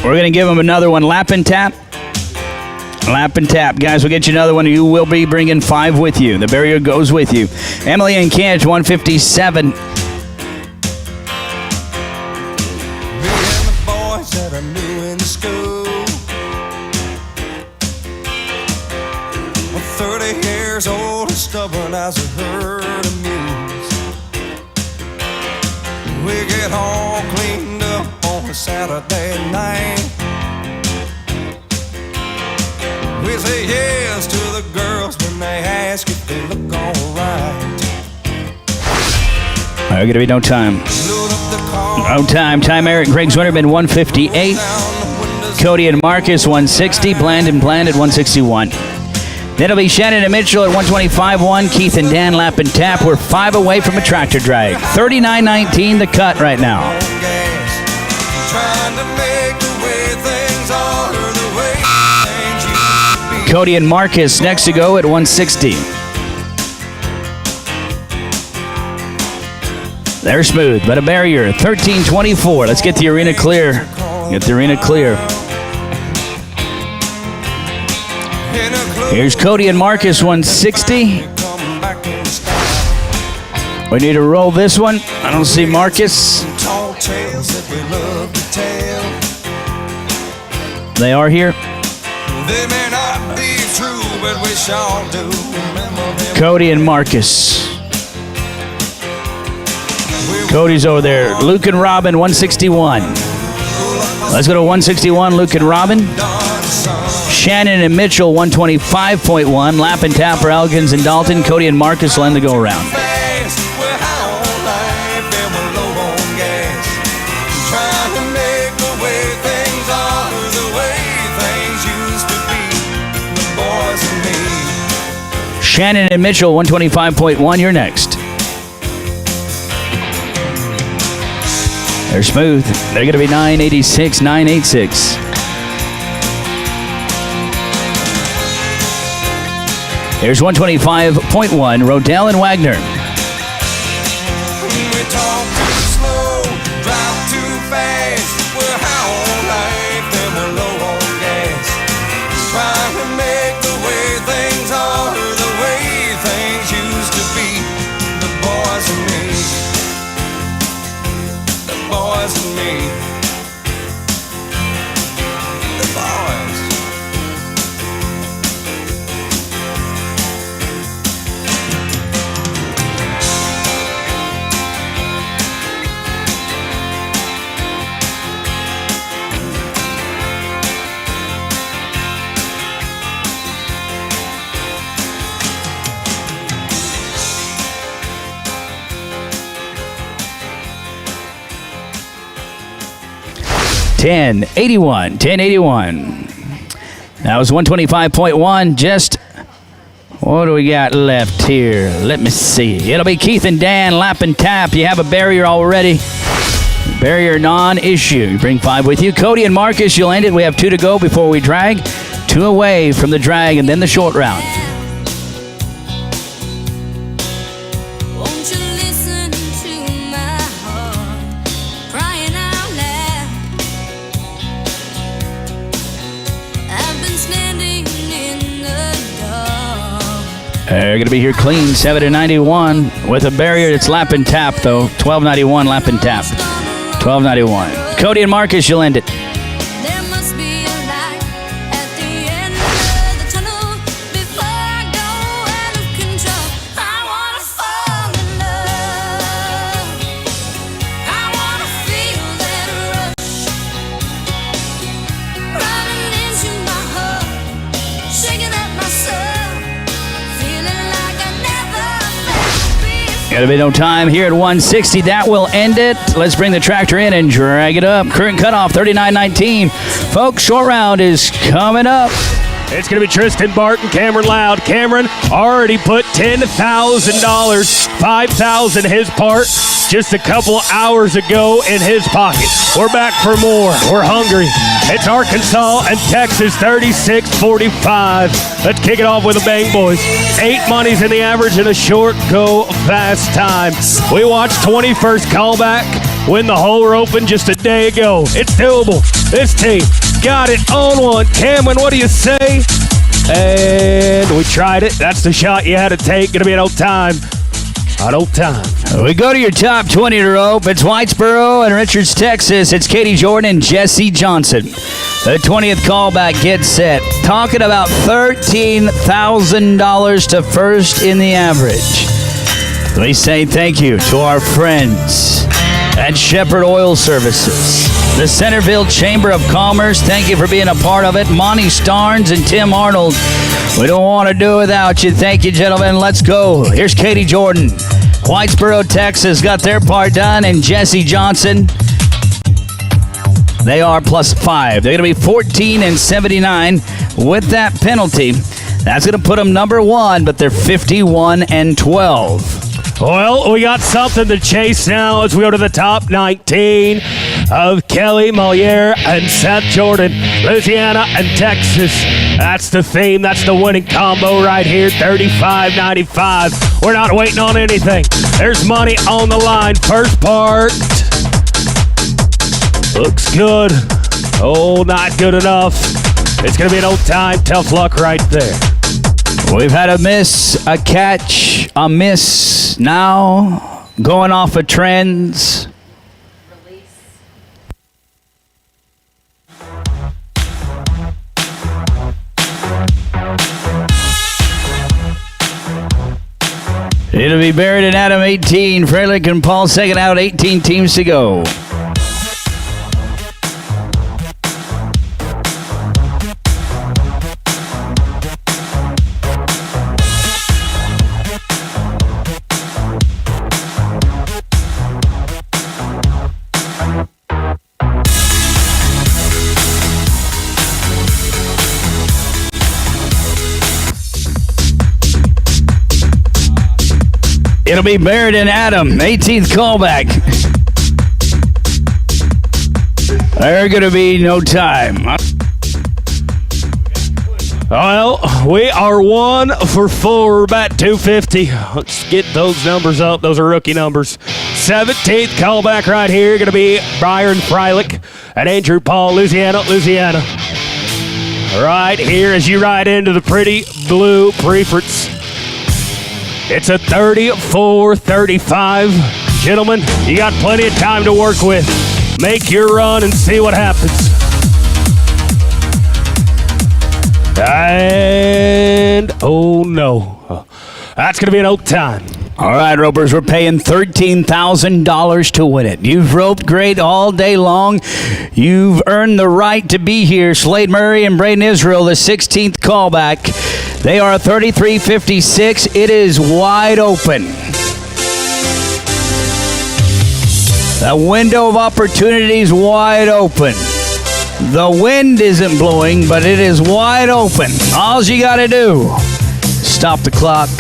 We're going to give them another one. Lap and tap. Lap and tap. Guys, we'll get you another one. You will be bringing 5 with you. The barrier goes with you. Emily and Kent, 157. Me and the boys that I knew in school were 30 years old and stubborn as a herd of mules. We get all cleaned up on a Saturday night. We say yes to the girls when they ask if they look alright. All right, going to be no time. Load up the car. No time. Time Eric Greg's Winterman 158. Cody and Marcus 160. Bland and Bland at 161. Then it'll be Shannon and Mitchell at 125-1. Keith and Dan lap and tap. We're 5 away from a tractor drag. 39-19 the cut right now. Trying to make the way things are, the way things used to be. Cody and Marcus next to go at 160. They're smooth, but a barrier. 13-24. Let's get the arena clear. Get the arena clear. Here's Cody and Marcus 160. We need to roll this one. I don't see Marcus. Tall tales that we love to tell. They are here. They may not be true, but we sure do remember them. Cody and Marcus. Cody's over there. Luke and Robin, 161. Let's go to 161, Luke and Robin. Shannon and Mitchell, 125.1. Lap and tap for Elkins and Dalton. Cody and Marcus will end the go-around. Fast, we're high on life and we're low on gas. Trying to make the way things are, the way things used to be. The boys and me. Shannon and Mitchell, 125.1. You're next. They're smooth. They're going to be 986, 986. Here's 125.1, Rodell and Wagner. We talk too slow, drive too fast. We're high on life and we're low on gas. Trying to make the way things are, the way things used to be. The boys and me. The boys and me. The boys. $10.81. That was 125.1. Just what do we got left here? Let me see. It'll be Keith and Dan lap and tap. You have a barrier already. Barrier non-issue. You bring 5 with you. Cody and Marcus, you'll end it. We have 2 to go before we drag. 2 away from the drag and then the short round. Won't you listen to my heart crying out loud? I've been standing in the dark. They're going to be here clean, 7-91 with a barrier that's lap and tap, though. 12.91 lap and tap. 12.91. Cody and Marcus, you'll end it. There must be a light at the end of the tunnel before I go out of control. I wanna fall in love. I wanna feel that rush running into my heart, shaking up my soul, feeling like I never felt before. Gotta be no time here at 160. That will end it. Let's bring the tractor in and drag it up. Current cutoff 39.19. Folks, short round is coming up. It's going to be Tristan Barton, Cameron Loud. Cameron already put $10,000, $5,000 his part just a couple hours ago in his pocket. We're back for more. We're hungry. It's Arkansas and Texas 36-45. Let's kick it off with a bang, boys. 8 monies in the average in a short go fast time. We watched 21st callback win the whole open just a day ago. It's doable. This team got it on one. Cameron, what do you say? And we tried it. That's the shot you had to take. Gonna be an old time. An old time. We go to your top 20 to rope. It's Whitesboro and Richards, Texas. It's Katie Jordan and Jesse Johnson. The 20th callback gets set. Talking about $13,000 to first in the average. We say thank you to our friends at Shepherd Oil Services. The Centerville Chamber of Commerce, thank you for being a part of it. Monty Starnes and Tim Arnold, we don't want to do it without you. Thank you, gentlemen. Let's go. Here's Katie Jordan. Whitesboro, Texas got their part done, and Jesse Johnson, they are +5. They're going to be 14-79 with that penalty. That's going to put them number 1, but they're 51-12. Well, we got something to chase now as we go to the top 19 of Kelly Moliere and Seth Jordan, Louisiana and Texas. That's the theme. That's the winning combo right here, 35-95. We're not waiting on anything. There's money on the line. First part looks good. Oh, not good enough. It's going to be an old time. Tough luck right there. We've had a miss, a catch, a miss. Now going off of trends. It'll be Barrett and Adam 18. Frederick and Paul second out, 18 teams to go. It'll be Barrett and Adam, 18th callback. There's going to be no time. Well, we are 1 for 4. We're about 250. Let's get those numbers up. Those are rookie numbers. 17th callback right here. Going to be Byron Freilich and Andrew Paul, Louisiana. Right here as you ride into the pretty blue preference. It's a 34-35. Gentlemen, you got plenty of time to work with. Make your run and see what happens. And, oh no. That's going to be an old time. All right, ropers, we're paying $13,000 to win it. You've roped great all day long. You've earned the right to be here. Slade Murray and Braden Israel, the 16th callback. They are 33-56. It is wide open. The window of opportunity is wide open. The wind isn't blowing, but it is wide open. All you got to do, stop the clock.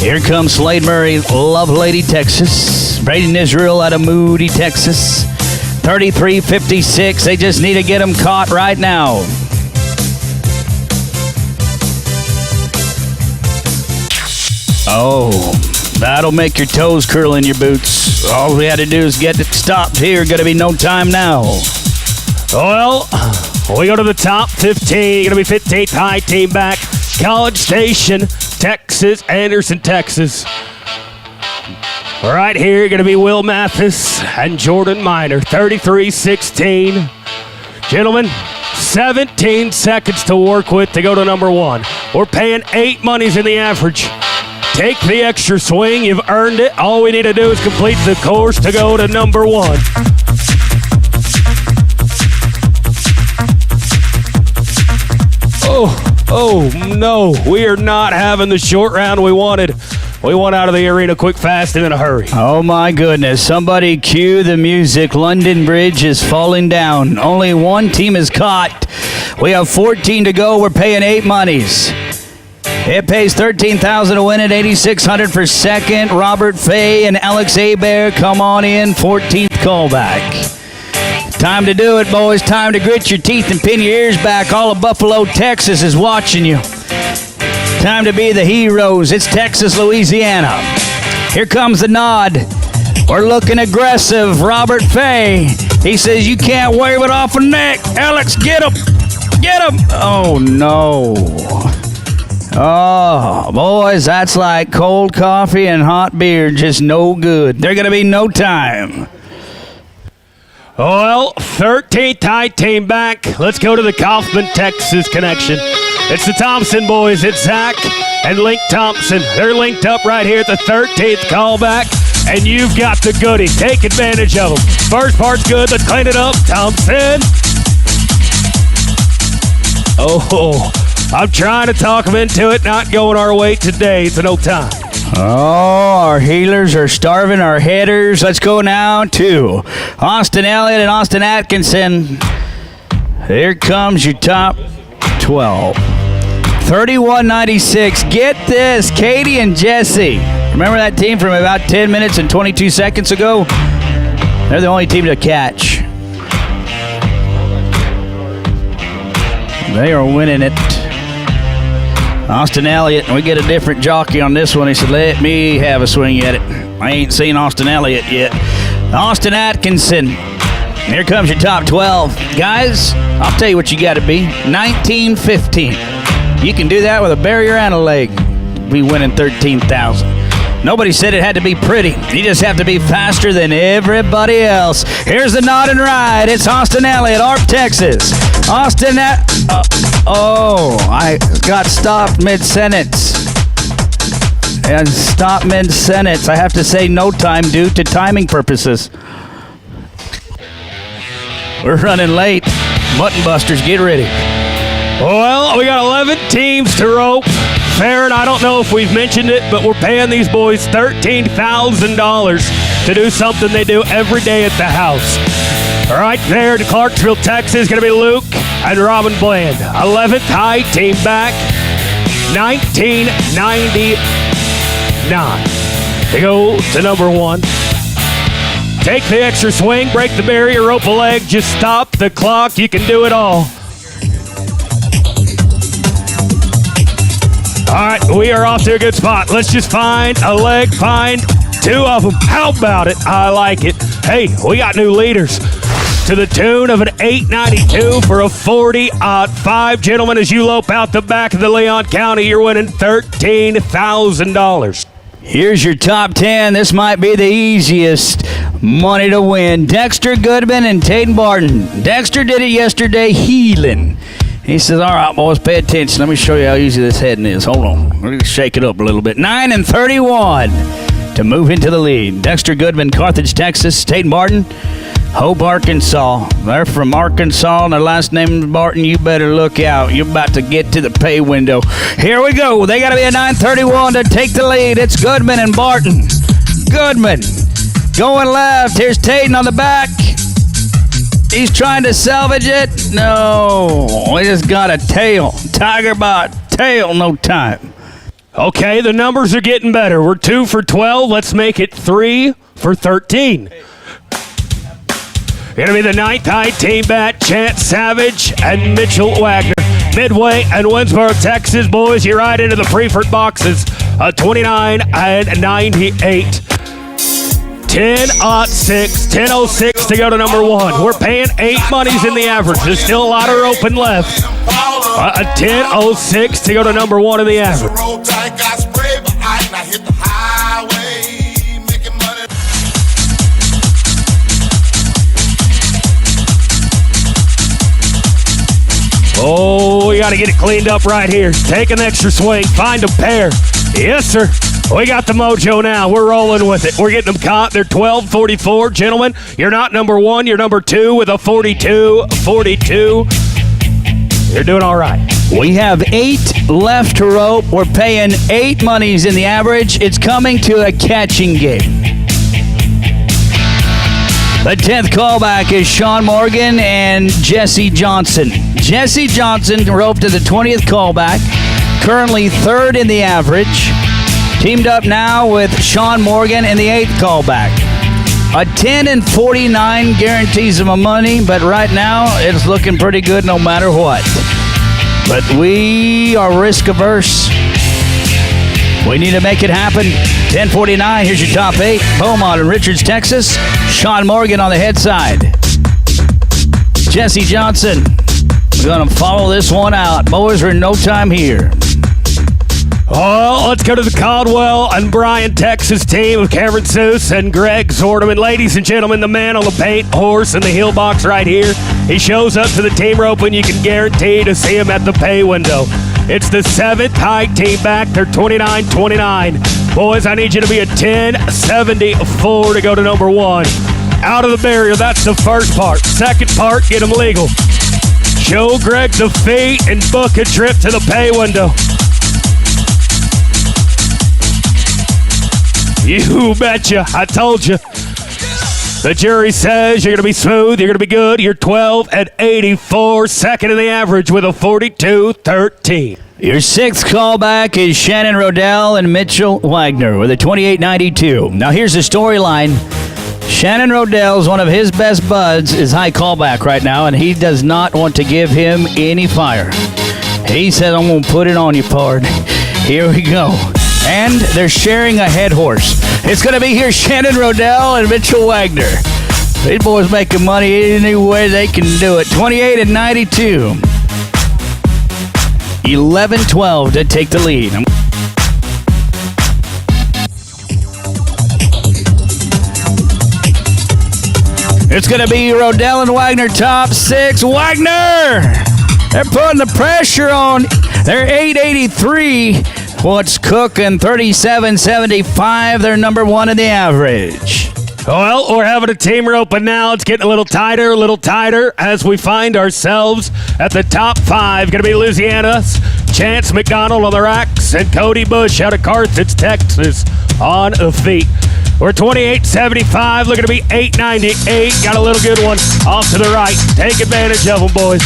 Here comes Slade Murray, Lovelady, Texas. Braden Israel out of Moody, Texas. 33-56. They just need to get him caught right now. Oh, that'll make your toes curl in your boots. All we had to do is get it stopped here. Going to be no time now. Well, we go to the top 15. Going to be 15th high team back. College Station, Texas, Anderson, Texas. Right here, going to be Will Mathis and Jordan Miner, 33-16. Gentlemen, 17 seconds to work with to go to number 1. We're paying 8 monies in the average. Take the extra swing. You've earned it. All we need to do is complete the course to go to number 1. Oh no, we are not having the short round we wanted. We want out of the arena quick, fast, and in a hurry. Oh my goodness. Somebody cue the music. London Bridge is falling down. Only one team is caught. We have 14 to go. We're paying 8 monies. It pays $13,000 to win it, $8,600 for second. Robert Fay and Alex Hebert come on in, 14th callback. Time to do it, boys. Time to grit your teeth and pin your ears back. All of Buffalo, Texas is watching you. Time to be the heroes. It's Texas, Louisiana. Here comes the nod. We're looking aggressive. Robert Fay. He says, you can't wave it off a neck. Alex, get him. Get him. Oh, no. Oh, boys, that's like cold coffee and hot beer. Just no good. There's going to be no time. Well, 13th high team back. Let's go to the Kaufman, Texas connection. It's the Thompson boys. It's Zach and Link Thompson. They're linked up right here at the 13th callback, and you've got the goodie. Take advantage of them. First part's good. Let's clean it up. Thompson. Oh, I'm trying to talk them into it. Not going our way today. It's no time. Oh, our healers are starving our headers. Let's go now to Austin Elliott and Austin Atkinson. Here comes your top 12. 31-96. Get this, Katie and Jesse. Remember that team from about 10 minutes and 22 seconds ago? They're the only team to catch. They are winning it. Austin Elliott, we get a different jockey on this one. He said, let me have a swing at it. I ain't seen Austin Elliott yet. Austin Atkinson. Here comes your top 12. Guys, I'll tell you what you got to be. 19-15. You can do that with a barrier and a leg. Be winning $13,000. Nobody said it had to be pretty. You just have to be faster than everybody else. Here's the nod and ride. It's Austin Elliott, Arp, Texas. Austin, I got stopped mid-sentence. And stop mid-sentence. I have to say no time due to timing purposes. We're running late. Button busters, get ready. Well, we got 11 teams to rope. Farron, I don't know if we've mentioned it, but we're paying these boys $13,000 to do something they do every day at the house. Right there to Clarksville, Texas, is going to be Luke and Robin Bland. 11th high team back, 1999. They go to number 1. Take the extra swing, break the barrier, rope a leg, just stop the clock. You can do it all. All right, we are off to a good spot. Let's just find a leg, find 2 of them. How about it? I like it. Hey, we got new leaders. To the tune of an $892 for a 40-5. Gentlemen, as you lope out the back of the Leon County, you're winning $13,000. Here's your top 10. This might be the easiest money to win. Dexter Goodman and Taden Barton. Dexter did it yesterday, healing. He says, all right, boys, pay attention. Let me show you how easy this heading is. Hold on. We're going to shake it up a little bit. 9-31 to move into the lead. Dexter Goodman, Carthage, Texas. Taden Barton, Hope, Arkansas. They're from Arkansas, and their last name is Barton. You better look out. You're about to get to the pay window. Here we go. They got to be a 9-31 to take the lead. It's Goodman and Barton. Goodman going left. Here's Taden on the back. He's trying to salvage it. No, we just got a tail. Tiger by tail, no time. Okay, the numbers are getting better. We're 2 for 12. Let's make it 3 for 13. Gonna be the 9th high team bat, Chance Savage and Mitchell Wagner. Midway and Winsboro, Texas, boys, you're right into the Freeford boxes. 29 and 98. 10-06 to go to number 1. We're paying 8 monies in the average. There's still a lot of open left. 10-06 to go to number 1 in the average. Oh, we got to get it cleaned up right here. Take an extra swing. Find a pair. Yes, sir. We got the mojo now. We're rolling with it. We're getting them caught. They're 12-44. Gentlemen, you're not number 1. You're number 2 with a 42-42. You're doing all right. We have 8 left to rope. We're paying 8 monies in the average. It's coming to a catching game. The 10th callback is Sean Morgan and Jesse Johnson. Jesse Johnson roped to the 20th callback, currently 3rd in the average. Teamed up now with Sean Morgan in the 8th callback. A 10 and 49 guarantees him a money, but right now it's looking pretty good no matter what. But we are risk averse. We need to make it happen. 10:49, here's your top 8. Beaumont and Richards, Texas. Sean Morgan on the head side. Jesse Johnson. We're going to follow this one out. Boys, we're in no time here. Oh, let's go to the Caldwell and Bryan, Texas team of Cameron Seuss and Greg Zorderman. Ladies and gentlemen, the man on the paint horse in the hill box right here. He shows up to the team rope and you can guarantee to see him at the pay window. It's the 7th height team back. They're 29-29. Boys, I need you to be a 10-74 to go to number 1. Out of the barrier, that's the first part. Second part, get them legal. Show Greg the feet and book a trip to the pay window. You betcha. I told you. The jury says you're going to be smooth, you're going to be good. You're 12-84, second in the average with a 42-13. Your 6th callback is Shannon Rodell and Mitchell Wagner with a 28-92. Now here's the storyline. Shannon Rodell's one of his best buds is high callback right now, and he does not want to give him any fire. He said, I'm going to put it on you, pard. Here we go. And they're sharing a head horse. It's going to be here, Shannon Rodell and Mitchell Wagner. These boys making money any way they can do it. 28-92. 11-12 to take the lead. It's going to be Rodell and Wagner top 6. Wagner! They're putting the pressure on. They're 883. What's cooking? 37-75. They're number 1 in the average. Well, we're having a team rope, and now it's getting a little tighter as we find ourselves at the top 5. Going to be Louisiana's Chance McDonald on the racks and Cody Bush out of Carthage, Texas on the feet. We're 28-75, looking to be 898. Got a little good one off to the right. Take advantage of them, boys.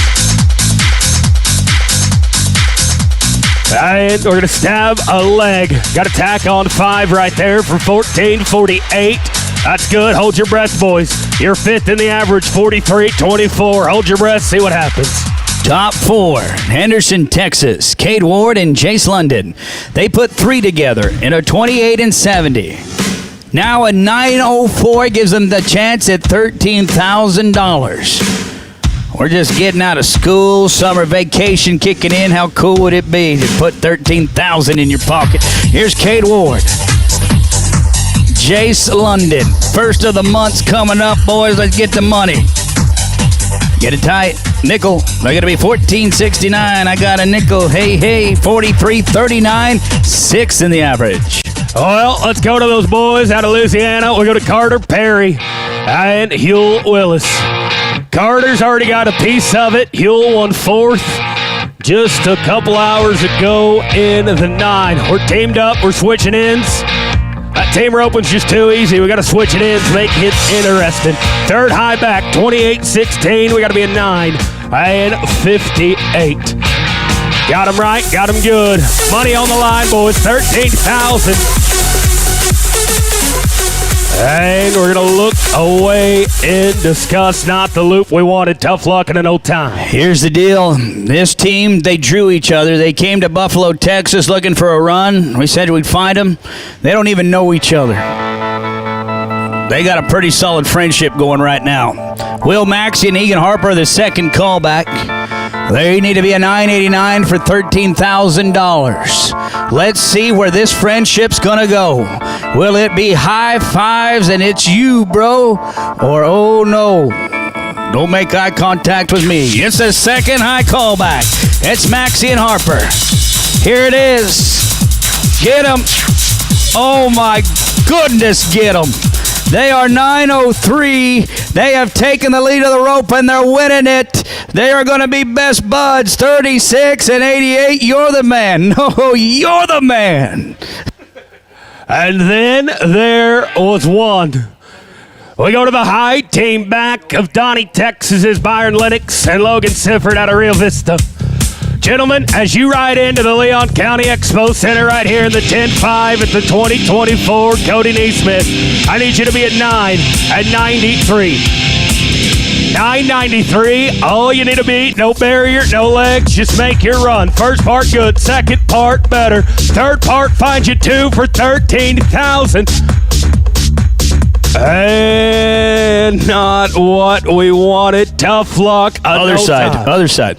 And we're going to stab a leg. Got a tack on 5 right there for 14-48. That's good. Hold your breath, boys. You're 5th in the average, 43-24. Hold your breath, see what happens. Top 4, Henderson, Texas. Cade Ward and Jace London. They put 3 together in a 28-70. Now a 904 gives them the chance at $13,000. We're just getting out of school, summer vacation kicking in. How cool would it be to put $13,000 in your pocket? Here's Cade Ward. Jace London. First of the month's coming up, boys. Let's get the money. Get it tight. Nickel. They're going to be $14.69. I got a nickel. Hey. $43.39. 6 in the average. Well, let's go to those boys out of Louisiana. We'll go to Carter Perry and Huell Willis. Carter's already got a piece of it. Huell won 4th just a couple hours ago in the 9. We're teamed up. We're switching ends. That team roping's just too easy. We got to switch it ends, make it interesting. 3rd high back, 28-16. We got to be a 9 and 58. Got him right, got him good. Money on the line, boys. 13,000. And we're going to look away and discuss not the loop we wanted. Tough luck and no time. Here's the deal. This team, they drew each other. They came to Buffalo, Texas looking for a run. We said we'd find them. They don't even know each other. They got a pretty solid friendship going right now. Will Maxey and Egan Harper, the 2nd callback. They need to be a 989 for $13,000. Let's see where this friendship's gonna go. Will it be high fives and it's you, bro? Or oh no, don't make eye contact with me. It's the 2nd high callback. It's Maxey and Harper. Here it is. Get him. Oh my goodness, get him. They are 9:03. They have taken the lead of the rope, and they're winning it. They are going to be best buds, 36 and 88. You're the man. No, you're the man. And then there was one. We go to the high team back of Donnie, Texas is Byron Lennox and Logan Sifford out of Rio Vista. Gentlemen, as you ride into the Leon County Expo Center right here in the 10-5 at the 2024 Cody NesSmith, I need you to be at 9 at 93. 993, all you need to beat, no barrier, no legs, just make your run. First part good, second part better, third part finds you 2 for 13,000. And not what we wanted. Tough luck. Other side.